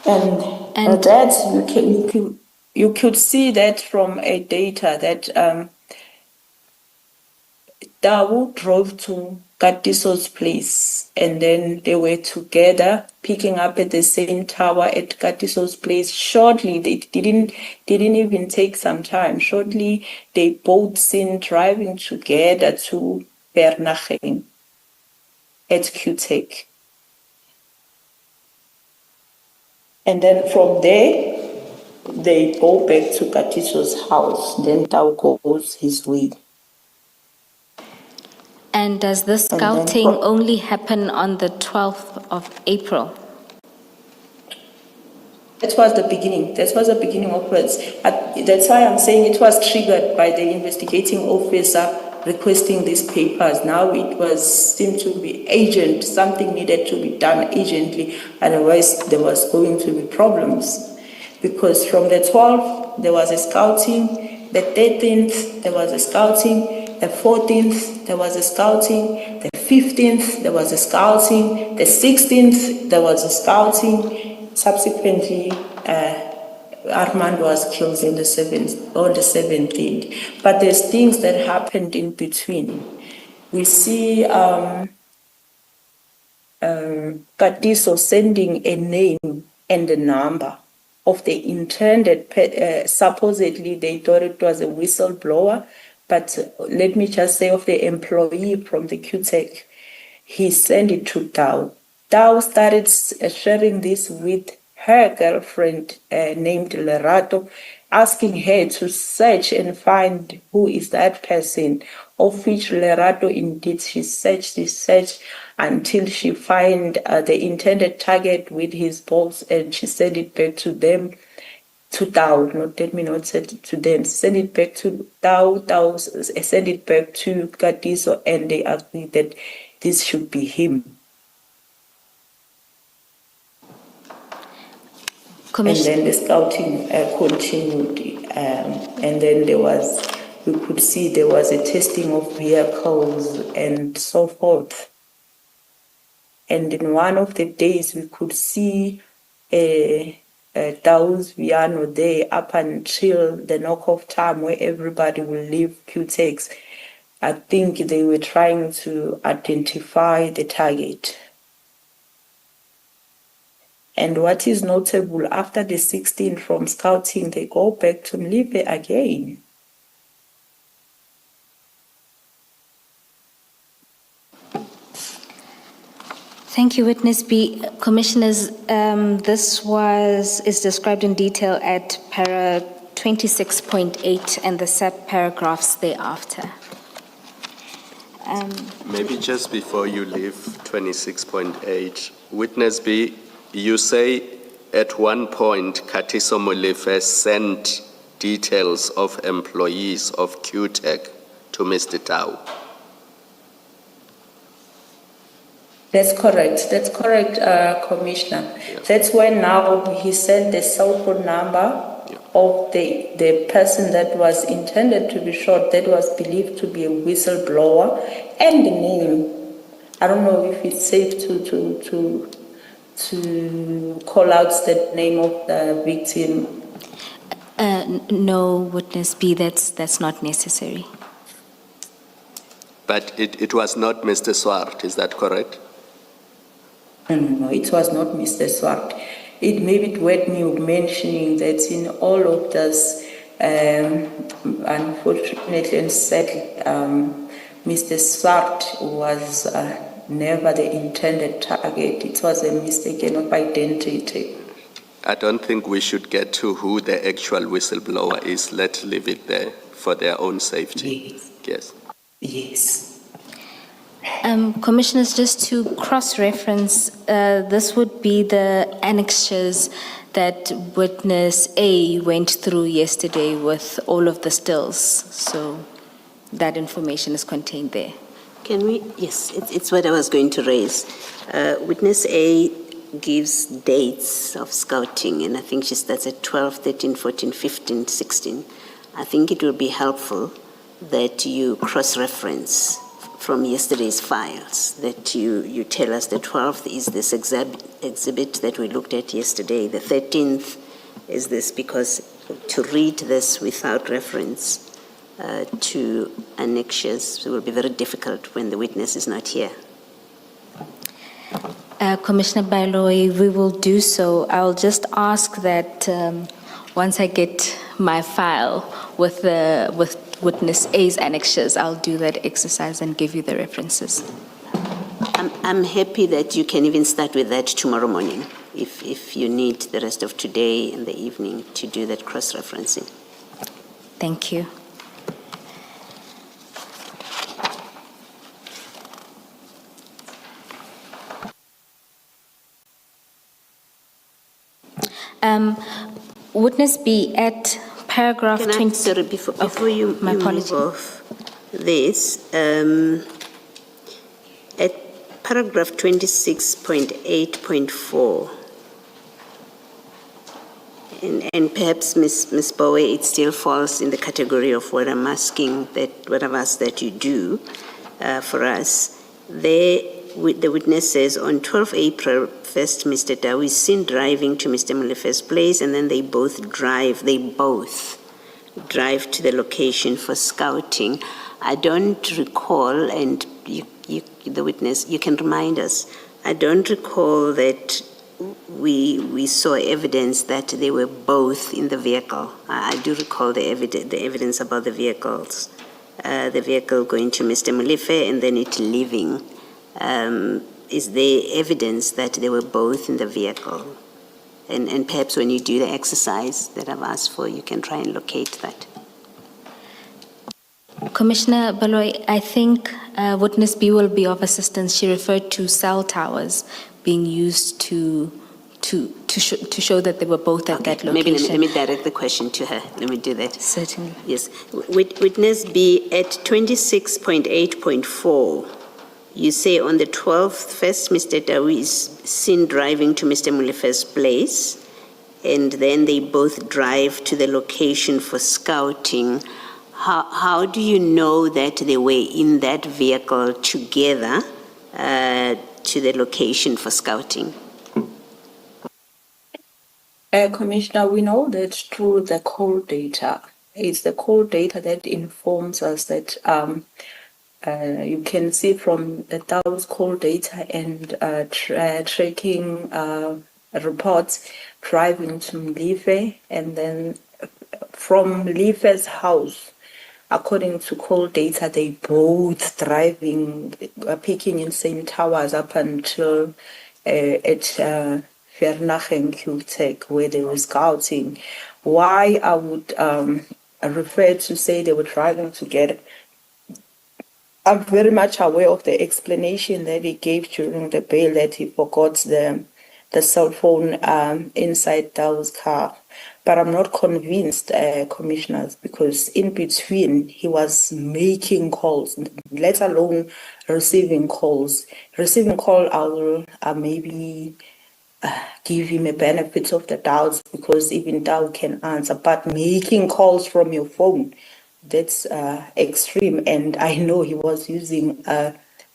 And that you could see that from a data that Dawu drove to Katiso's place, and then they were together picking up at the same tower at Katiso's place. Shortly, they didn't even take some time. Shortly, they both seen driving together to Bernachem at QTech. And then from there, they go back to Katiso's house. Then Tau goes his way. And does the scouting only happen on the 12th of April? That was the beginning. That was the beginning of it. That's why I'm saying it was triggered by the investigating officer requesting these papers. Now it seemed to be urgent. Something needed to be done urgently. Otherwise, there was going to be problems. Because from the 12th, there was a scouting. The 13th, there was a scouting. The 14th, there was a scouting. The 15th, there was a scouting. The 16th, there was a scouting. Subsequently, Armand was killed on the 17th. But there's things that happened in between. We see Katiso sending a name and a number of the intended, supposedly they thought it was a whistleblower, but let me just say of the employee from the QTech. He sent it to Tau. Tau started sharing this with her girlfriend named Lerato, asking her to search and find who is that person, of which Lerato indeed she searched until she find the intended target with his boss, and she sent it back to them, to Tau, let me not say to them, send it back to Tau, send it back to Katiso, and they agreed that this should be him. And then the scouting continued, and then we could see there was a testing of vehicles and so forth. And in one of the days, we could see Tau's Viano there up until the knock-off time where everybody will leave QTechs. I think they were trying to identify the target. And what is notable, after the 16 from scouting, they go back to Mlive again. Thank Thank you, Witness B. Commissioners, this is described in detail at para 26.8 and the sub-paragraphs thereafter. Maybe just before you leave 26.8, Witness B, you say at one point Katiso Molefe sent details of employees of QTech to Mr. Tau. That's correct, Commissioner. Yeah. That's why now he sent the cell phone number of the person that was intended to be shot, that was believed to be a whistleblower, and the name. I don't know if it's safe to call out the name of the victim. No, Witness B, that's not necessary. But it was not Mr. Swart, is that correct? No, it was not Mr. Swart. It may be worth me mentioning that in all of this, unfortunately and sadly, Mr. Swart was never the intended target. It was a mistaken of identity. I don't think we should get to who the actual whistleblower is. Let's leave it there for their own safety. Yes. Yes. Yes. Commissioners, just to cross-reference, this would be the annexures that Witness A went through yesterday with all of the stills. So that information is contained there. Can we? Yes, it's what I was going to raise. Witness A gives dates of scouting, and I think she starts at 12, 13, 14, 15, 16. I think it will be helpful that you cross-reference from yesterday's files, that you tell us the 12th is this exhibit that we looked at yesterday, the 13th is this, because to read this without reference to annexures will be very difficult when the witness is not here. Commissioner Bailoy, we will do so. I'll just ask that once I get my file with Witness A's annexures, I'll do that exercise and give you the references. I'm happy that you can even start with that tomorrow morning, if you need the rest of today and the evening to do that cross-referencing. Thank you. Witness B, at paragraph 20. Sorry, before you move off this, at paragraph 26.8.4, and perhaps Ms. Bowe, it still falls in the category of what I'm asking, what I've asked that you do for us. The witness says on 12 April 1st, Mr. Tau is seen driving to Mr. Molefe's place, and then they both drive to the location for scouting. I don't recall, and the witness, you can remind us, I don't recall that we saw evidence that they were both in the vehicle. I do recall the evidence about the vehicles, the vehicle going to Mr. Molefe and then it leaving. Is there evidence that they were both in the vehicle? And perhaps when you do the exercise that I've asked for, you can try and locate that. Commissioner Baloy, I think Witness B will be of assistance. She referred to cell towers being used to show that they were both at that location. Maybe let me direct the question to her. Let me do that. Certainly. Yes. Witness B, at 26.8.4, you say on the 12th, first Mr. Tau is seen driving to Mr. Molefe's place, and then they both drive to the location for scouting. How do you know that they were in that vehicle together to the location for scouting? Commissioner, we know that through the call data. It's the call data that informs us that you can see from the Tau's call data and tracking reports driving to Mlife, and then from Mlife's house, according to call data, they both driving, picking in same towers up until at Vernach Q-Tech where they were scouting. Why I would refer to say they were driving together. I'm very much aware of the explanation that he gave during the bail that he forgot the cell phone inside Daw's car. But I'm not convinced, commissioners, because in between he was making calls, let alone receiving calls. Receiving call, I will maybe give him a benefit of the doubt because even Dow can answer. But making calls from your phone, that's extreme. And I know he was using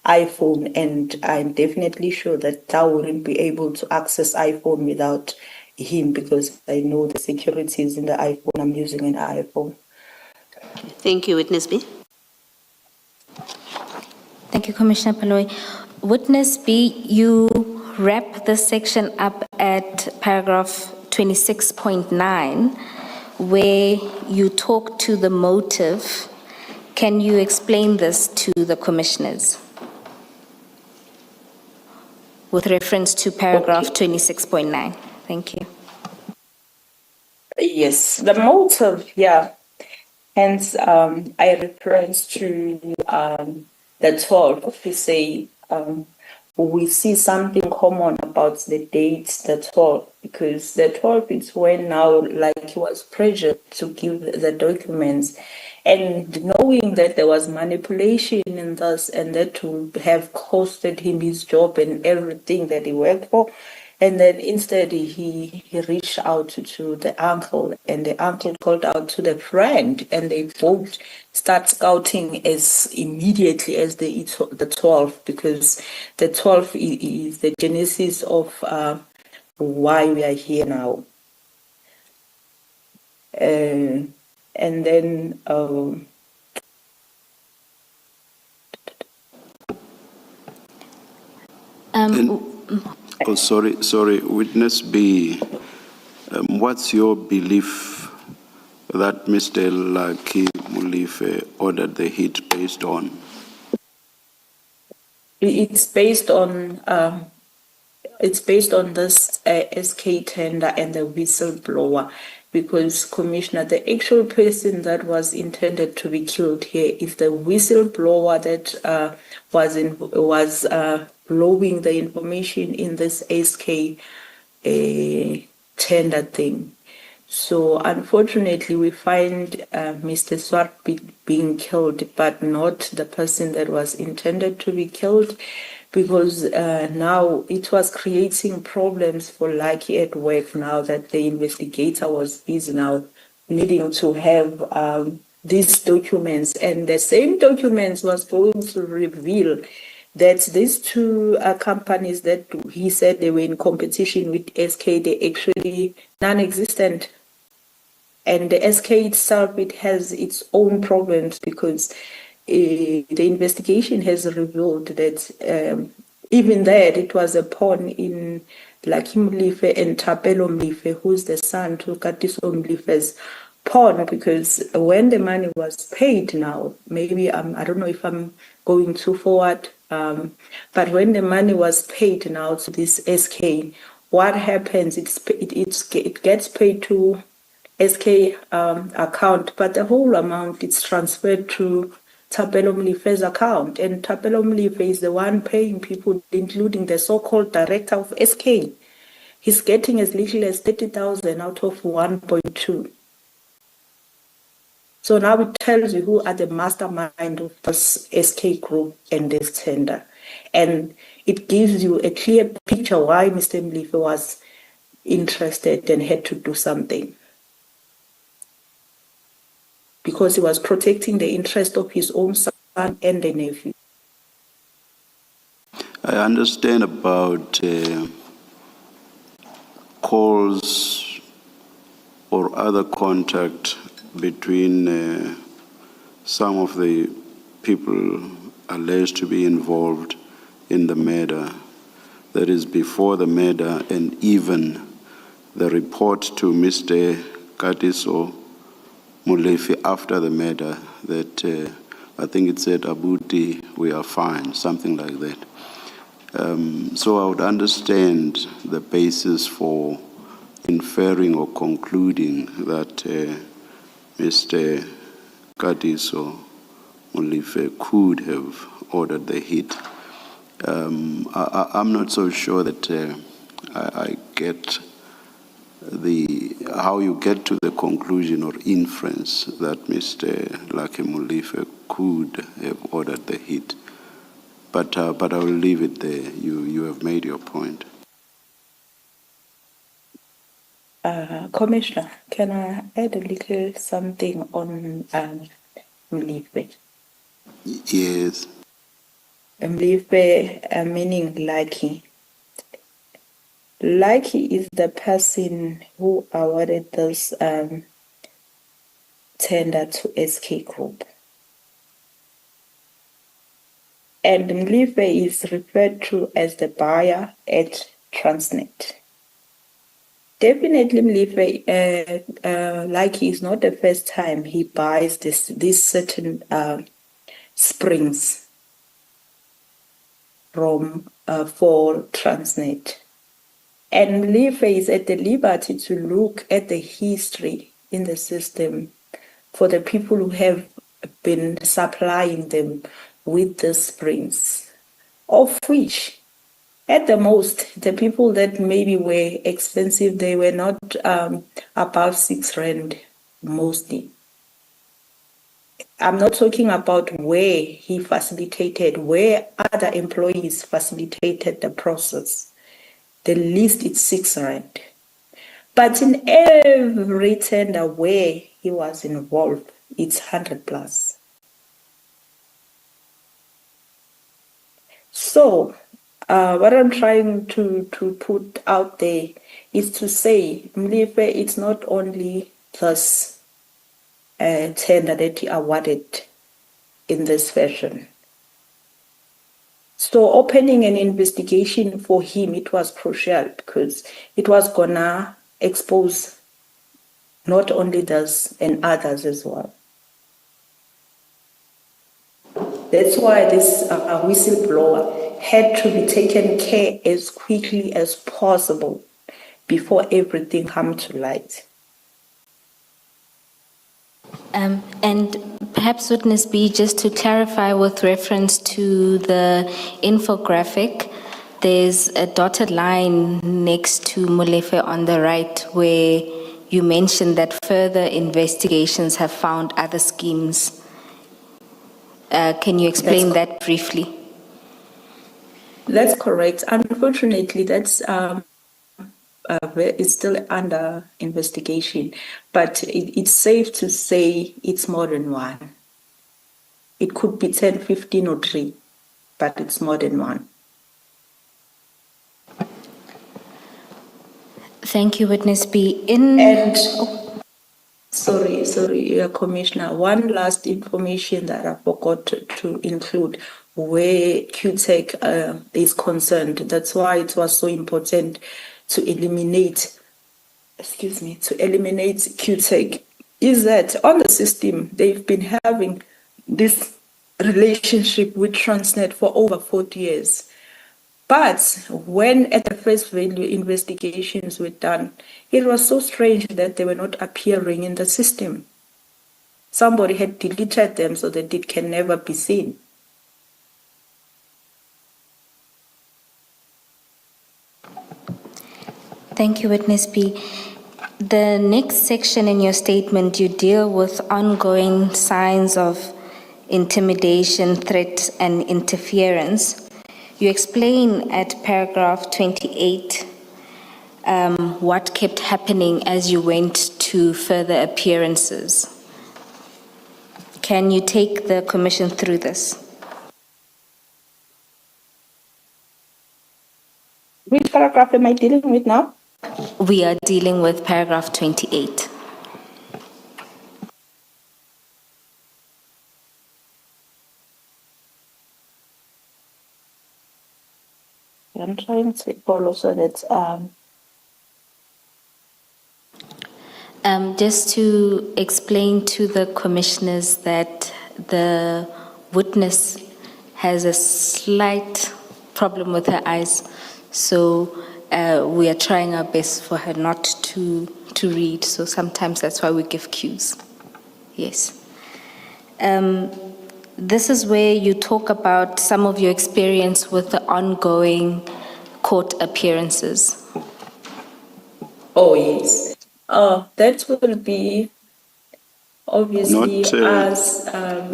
iPhone, and I'm definitely sure that Dow wouldn't be able to access iPhone without him because I know the security is in the iPhone. I'm using an iPhone. Thank you, Witness B. Thank you, Commissioner Paloi. Witness B, you wrap this section up at paragraph 26.9, where you talk to the motive. Can you explain this to the commissioners? With reference to paragraph 26.9. Thank you. Yes, the motive, yeah. Hence, I reference to the 12. We say we see something common about the date, the 12, because the 12 is when now, like, he was pressured to give the documents, and knowing that there was manipulation in this, and that would have costed him his job and everything that he worked for. And then instead he reached out to the uncle, and the uncle called out to the friend, and they both start scouting as immediately as they eat the 12, because the 12 is the genesis of why we are here now. And then Oh, sorry, Witness B, what's your belief that Mr. Lucky Mulife ordered the hit based on? it's based on this SK tender and the whistleblower, because, Commissioner, the actual person that was intended to be killed here is the whistleblower that was blowing the information in this SK tender thing. So unfortunately, we find Mr. Swart being killed, but not the person that was intended to be killed, because now it was creating problems for Lucky at work now that the investigator was busy now needing to have these documents. And the same documents was going to reveal that these two companies that he said they were in competition with SK, they actually non-existent. And the SK itself, it has its own problems, because the investigation has revealed that even there, it was a pawn in Lucky Mlife and Tapelo Mlife, who's the son to Katiso Mlife's pawn, because when the money was paid now, maybe I don't know if I'm going too forward, but when the money was paid now to this SK, what happens? It gets paid to SK account, but the whole amount is transferred to Tapelo Mlife's account, and Tapelo Mlife is the one paying people, including the so-called director of SK. He's getting as little as 30,000 out of 1.2. So now it tells you who are the mastermind of this SK group and this tender, and it gives you a clear picture why Mr. Mlife was interested and had to do something, because he was protecting the interest of his own son and the nephew. I understand about calls or other contact between some of the people alleged to be involved in the murder, that is before the murder, and even the report to Mr. Katiso Mulefi after the murder, that I think it said, Abuti, we are fine, something like that. So I would understand the basis for inferring or concluding that Mr. Kadiso Molefe could have ordered the hit. I'm not so sure that I get how you get to the conclusion or inference that Mr. Lucky Molefe could have ordered the hit. But I will leave it there. You have made your point. Commissioner, can I add a little something on Molefe? Yes. Molefe, meaning Lucky. Lucky is the person who awarded this tender to SK Group. And Molefe is referred to as the buyer at Transnet. Definitely, Molefe, Lucky is not the first time he buys these certain springs from for Transnet. And Molefe is at the liberty to look at the history in the system for the people who have been supplying them with the springs, of which, at the most, the people that maybe were expensive, they were not above 6 rand mostly. I'm not talking about where he facilitated, where other employees facilitated the process. The least is 6 rand. But in every tender where he was involved, it's 100 plus. So, what I'm trying to put out there is to say, Molefe, it's not only this tender that he awarded in this fashion. So opening an investigation for him, it was crucial because it was gonna expose not only this and others as well. That's why this whistleblower had to be taken care as quickly as possible before everything came to light. And perhaps Witness B, just to clarify with reference to the infographic, there's a dotted line next to Molefe on the right where you mentioned that further investigations have found other schemes. Can you explain that briefly? That's correct. Unfortunately, that's it's still under investigation, but it's safe to say it's more than one. It could be 10, 15 or 3, but it's more than one. Thank you, Witness B. Sorry, Commissioner. One last information that I forgot to include where QTech is concerned. That's why it was so important to eliminate QTech, is that on the system, they've been having this relationship with Transnet for over 40 years. But when at the first value investigations were done, it was so strange that they were not appearing in the system. Somebody had deleted them so that it can never be seen. Thank you, Witness B. The next section in your statement, you deal with ongoing signs of intimidation, threat, and interference. You explain at paragraph 28 what kept happening as you went to further appearances. Can you take the Commission through this? Which paragraph am I dealing with now? We are dealing with paragraph 28. I'm trying to follow so that just to explain to the commissioners that the witness has a slight problem with her eyes. So we are trying our best for her not to read. So sometimes that's why we give cues. Yes. This is where you talk about some of your experience with the ongoing court appearances. Oh, yes. That will be obviously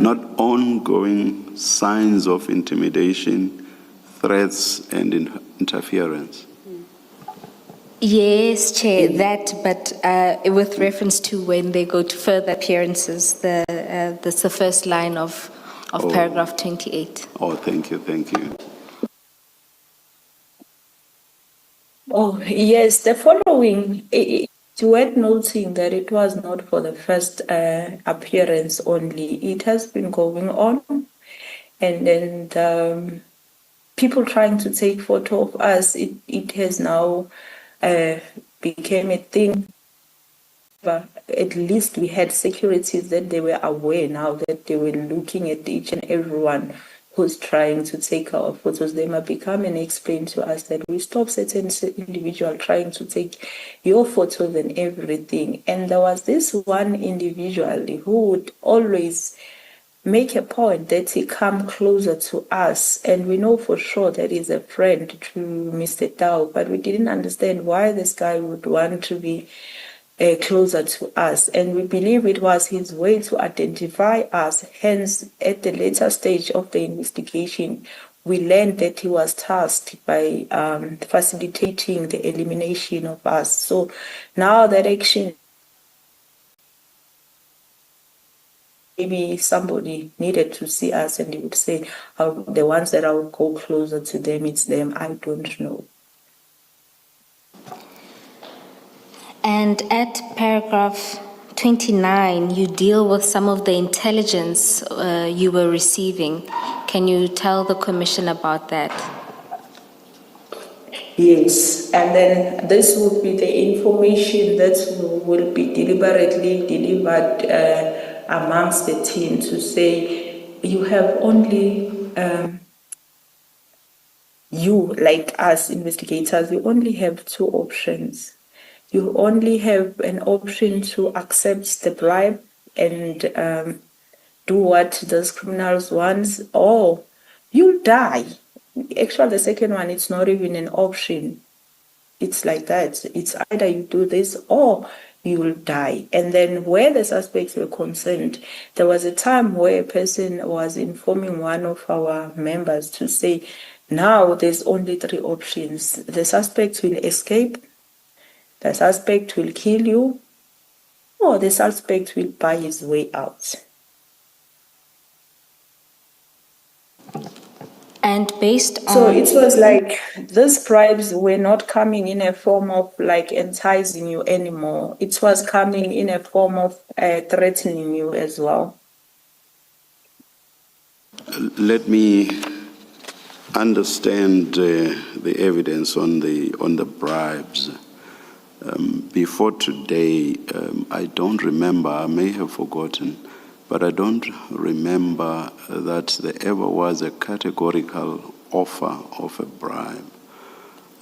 Not ongoing signs of intimidation, threats, and interference. Yes, Chair, that, but with reference to when they go to further appearances, that's the first line of paragraph 28. Oh, thank you, thank you. Oh, yes, the following, it's worth noting that it was not for the first appearance only. It has been going on, and then people trying to take photo of us, it has now became a thing. But at least we had securities that they were aware now that they were looking at each and everyone who's trying to take our photos. They might become and explain to us that we stop certain individual trying to take your photos and everything. And there was this one individual who would always make a point that he come closer to us, and we know for sure that he's a friend to Mr. Tao, but we didn't understand why this guy would want to be closer to us, and we believe it was his way to identify us. Hence, at the later stage of the investigation, we learned that he was tasked by facilitating the elimination of us. So now that action, maybe somebody needed to see us and he would say, the ones that I would go closer to them, it's them. I don't know. And at paragraph 29, you deal with some of the intelligence you were receiving. Can you tell the Commission about that? Yes, and then this would be the information that will be deliberately delivered amongst the team to say, you have only, you, like us investigators, you only have two options. You only have an option to accept the bribe and do what those criminals want, or you'll die. Actually, the second one, it's not even an option. It's like that. It's either you do this or you will die. And then where the suspects were concerned, there was a time where a person was informing one of our members to say, now there's only three options. The suspect will escape, the suspect will kill you, or the suspect will buy his way out. And based on... So it was like these bribes were not coming in a form of like enticing you anymore. It was coming in a form of threatening you as well. Let me understand the evidence on the bribes. Before today, I don't remember, I may have forgotten, but I don't remember that there ever was a categorical offer of a bribe.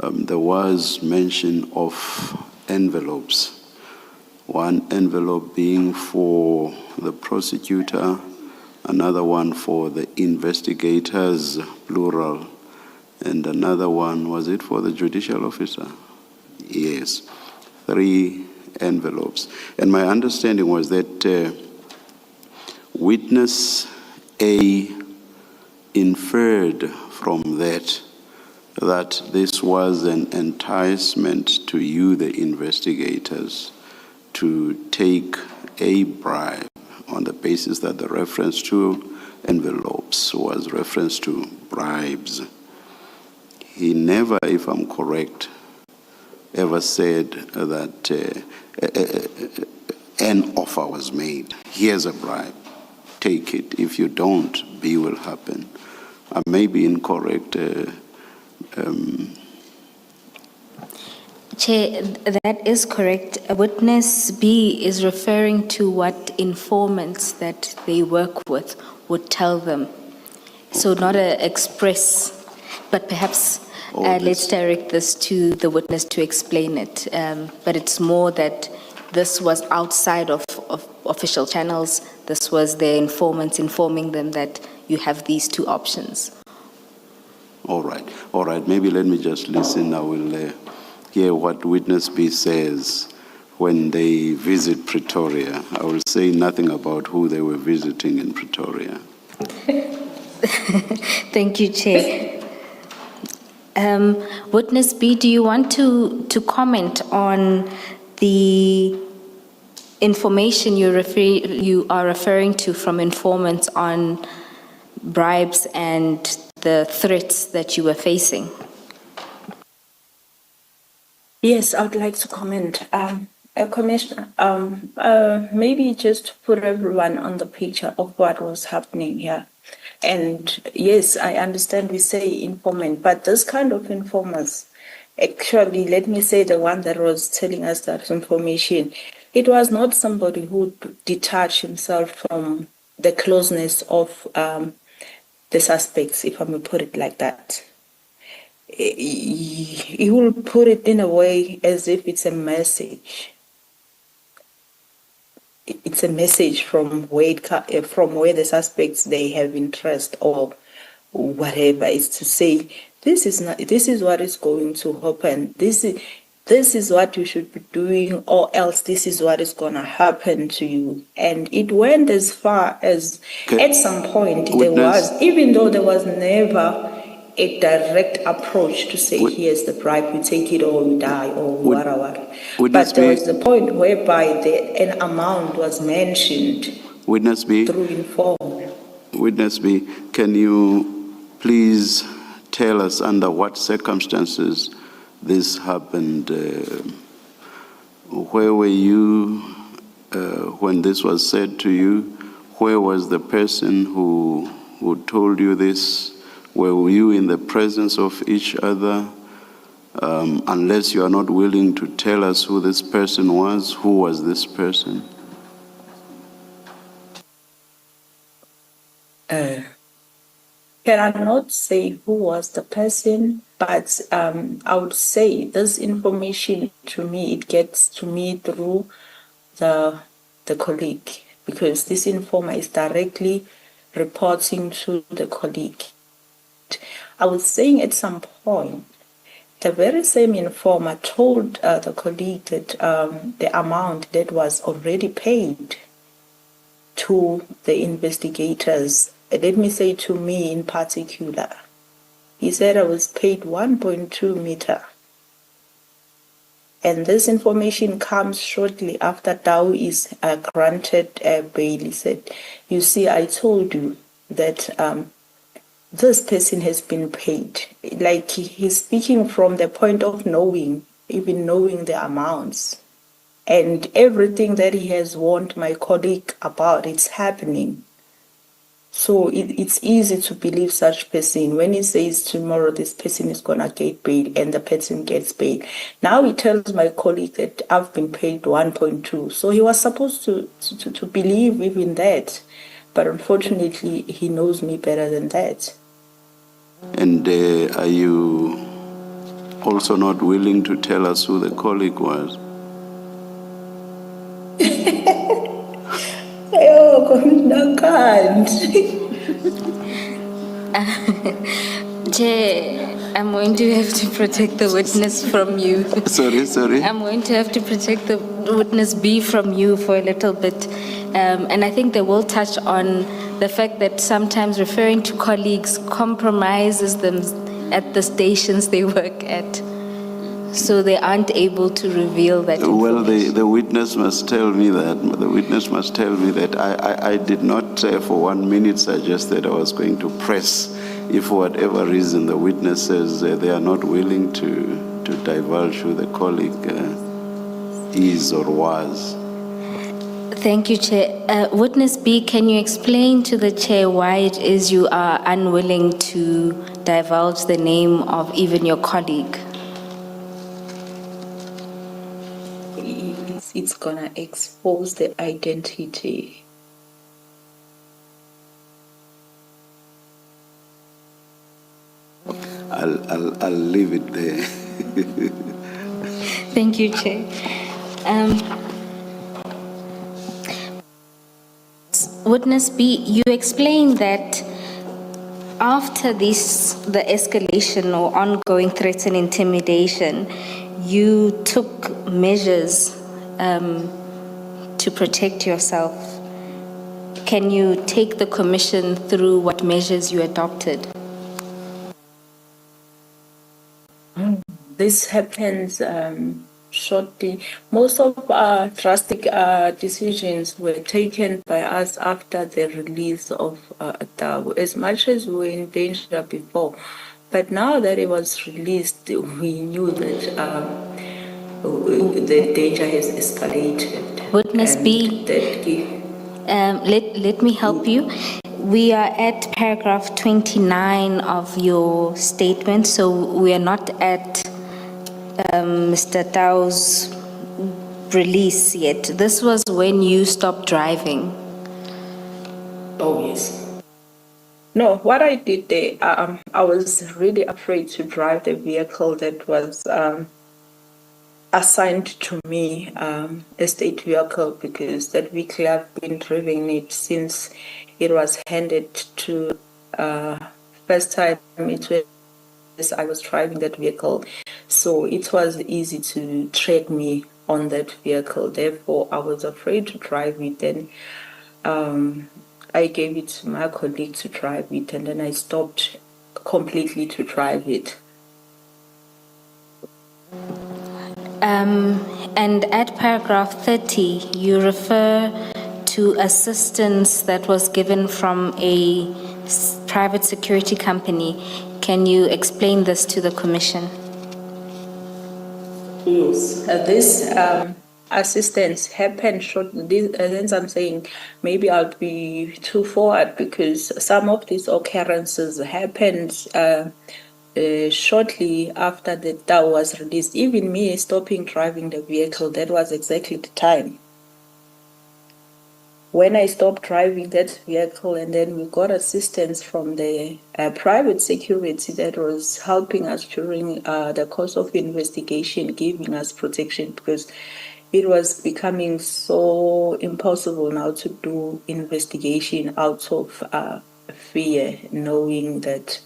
There was mention of envelopes, one envelope being for the prosecutor, another one for the investigators, plural, and another one, was it for the judicial officer? Yes, 3 envelopes. And my understanding was that witness A inferred from that this was an enticement to you, the investigators, to take a bribe on the basis that the reference to envelopes was reference to bribes. He never, if I'm correct, ever said that an offer was made. Here's a bribe. Take it. If you don't, B will happen. I may be incorrect. Chair, that is correct. Witness B is referring to what informants that they work with would tell them. So not an express But perhaps Or let's this- direct this to the witness to explain it. But it's more that this was outside of official channels. This was their informants informing them that you have these two options. All right. Maybe let me just listen. I will hear what witness B says when they visit Pretoria. I will say nothing about who they were visiting in Pretoria. Thank you, Chair. Witness B, do you want to comment on the information you are referring to from informants on bribes and the threats that you were facing? Yes, I would like to comment. Commissioner, maybe just to put everyone on the picture of what was happening here. And yes, I understand we say informant, but this kind of informers, actually, let me say the one that was telling us that information, it was not somebody who detached himself from the closeness of the suspects, if I may put it like that. He will put it in a way as if it's a message. It's a message from where the suspects they have interest or whatever. It's to say this is what is going to happen. This is what you should be doing, or else this is what is going to happen to you. And it went as far as at some point there was, even though there was never a direct approach to say, here's the bribe, we take it or we die or whatever. But there was the point whereby an amount was mentioned Witness B, through inform. Witness B, can you please tell us under what circumstances this happened? Where were you when this was said to you? Where was the person who told you this? Were you in the presence of each other? Unless you are not willing to tell us who this person was, who was this person? Can I not say who was the person, but I would say this information to me, it gets to me through the colleague, because this informer is directly reporting to the colleague. I was saying at some point, the very same informer told the colleague that the amount that was already paid to the investigators, let me say to me in particular, he said I was paid 1.2 meter. And this information comes shortly after Dow is granted bail. He said, you see, I told you that this person has been paid. Like he's speaking from the point of knowing, even knowing the amounts. And everything that he has warned my colleague about, it's happening. So it's easy to believe such person when he says tomorrow this person is going to get paid and the person gets paid. Now he tells my colleague that I've been paid 1.2. So he was supposed to believe even that. But unfortunately, he knows me better than that. And are you also not willing to tell us who the colleague was? Oh, Commissioner, can't. Chair, I'm going to have to protect the witness from you. Sorry. I'm going to have to protect the witness B from you for a little bit. And I think they will touch on the fact that sometimes referring to colleagues compromises them at the stations they work at. So they aren't able to reveal that information. Well, the witness must tell me that. The witness must tell me that I did not for 1 minute suggest that I was going to press. If for whatever reason the witness says they are not willing to divulge who the colleague is or was. Thank you, Chair. Witness B, can you explain to the Chair why it is you are unwilling to divulge the name of even your colleague? It's gonna expose the identity. I'll leave it there. Thank you, Chair. Witness B, you explained that after this, the escalation or ongoing threats and intimidation, you took measures to protect yourself. Can you take the Commission through what measures you adopted? This happens shortly. Most of our drastic decisions were taken by us after the release of Tabo, as much as we were in danger before. But now that it was released, we knew that the danger has escalated. Witness And B, let me help you. We are at paragraph 29 of your statement, so we are not at Mr. Tao's release yet. This was when you stopped driving. Oh, yes. No, what I did there, I was really afraid to drive the vehicle that was assigned to me, a state vehicle, because that vehicle I've been driving it since it was handed to, first time it was, I was driving that vehicle. So it was easy to track me on that vehicle. Therefore, I was afraid to drive it. And I gave it to my colleague to drive it, and then I stopped completely to drive it. And at paragraph 30, you refer to assistance that was given from a private security company. Can you explain this to the Commission? Yes, this assistance happened shortly. As I'm saying, maybe I'll be too forward because some of these occurrences happened shortly after the DAO was released. Even me stopping driving the vehicle, that was exactly the time. When I stopped driving that vehicle, and then we got assistance from the private security that was helping us during the course of investigation, giving us protection, because it was becoming so impossible now to do investigation out of fear, knowing that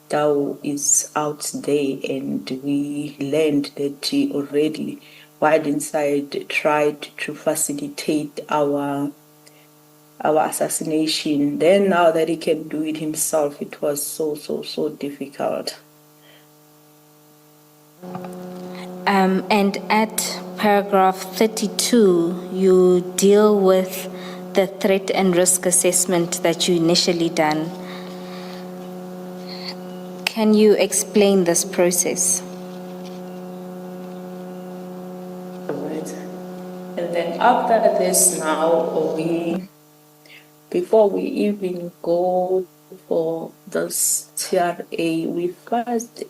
Tao is out there, and we learned that he already, while inside, tried to facilitate our assassination. Then now that he can do it himself, it was so difficult. And at paragraph 32, you deal with the threat and risk assessment that you initially done. Can you explain this process? Right. And then after this now, before we even go for this TRA, we first,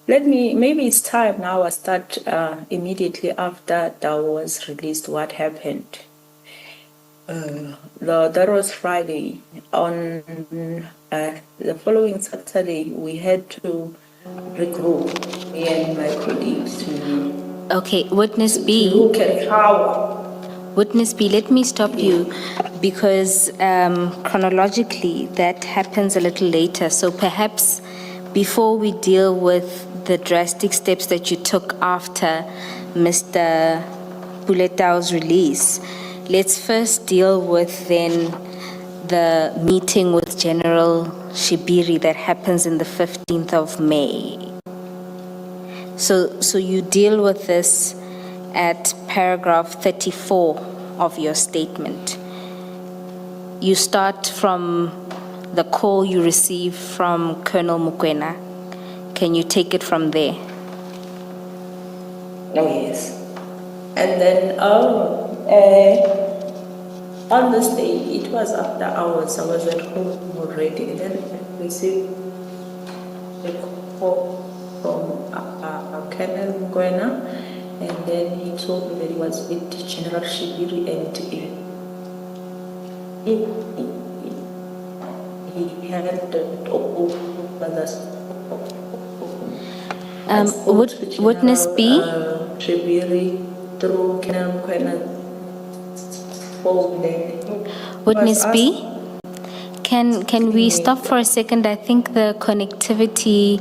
maybe it's time now I start immediately after that was released what happened. That was Friday. On the following Saturday, we had to regroup, me and my colleagues, to Okay, Witness B. look at how. Witness B, let me stop you because chronologically that happens a little later. So perhaps before we deal with the drastic steps that you took after Mr. Buletao's release, let's first deal with then the meeting with General Shibiri that happens in the 15th of May. So you deal with this at paragraph 34 of your statement. You start from the call you received from Colonel Mukwena. Can you take it from there? Oh, yes. And then on this day, it was after hours. I was at home already. And then I received a call from Colonel Mukwena. And then he told me that he was with General Shibiri, and he had over the I spoke to Witness B? Shibiri through Colonel Mkwena's phone then. Witness Was B? Can we stop for a second? I think the connectivity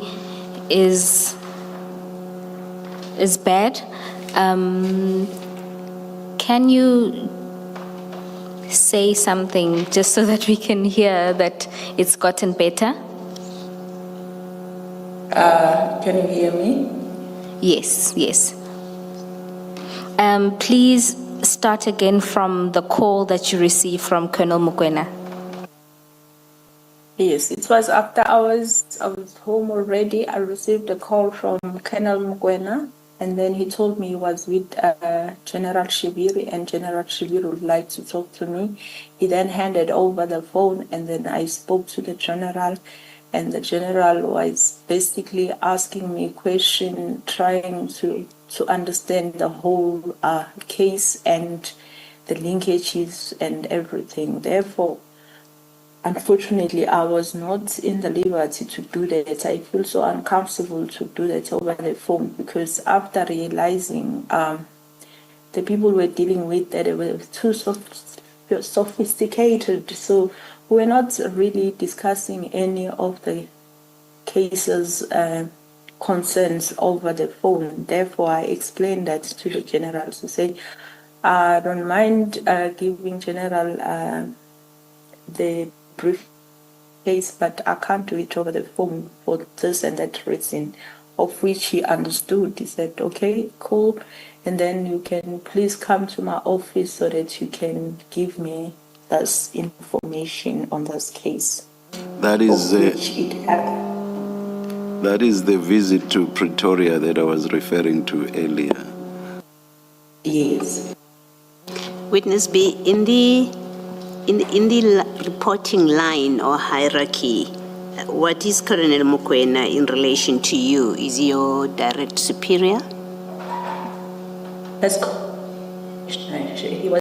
is bad. Can you say something just so that we can hear that it's gotten better? Can you hear me? Yes, yes. Please start again from the call that you received from Colonel Mukwena. Yes, it was after I was home already. I received a call from Colonel Mkwena, and then he told me he was with General Shibiri, and General Shibiri would like to talk to me. He then handed over the phone, and then I spoke to the general, and the general was basically asking me a question, trying to understand the whole case and the linkages and everything. Therefore, unfortunately, I was not in the liberty to do that. I feel so uncomfortable to do that over the phone because after realizing the people we're dealing with, that they were too sophisticated, so we're not really discussing any of the cases concerns over the phone. Therefore, I explained that to the general to say, I don't mind giving general the brief case, but I can't do it over the phone for this and that reason, of which he understood. He said, okay, cool, and then you can please come to my office so that you can give me this information on this case. That is of which it happened. That is the visit to Pretoria that I was referring to earlier. Yes. Witness B, in the reporting line or hierarchy, what is Colonel Mukwena in relation to you? Is he your direct superior? That's he was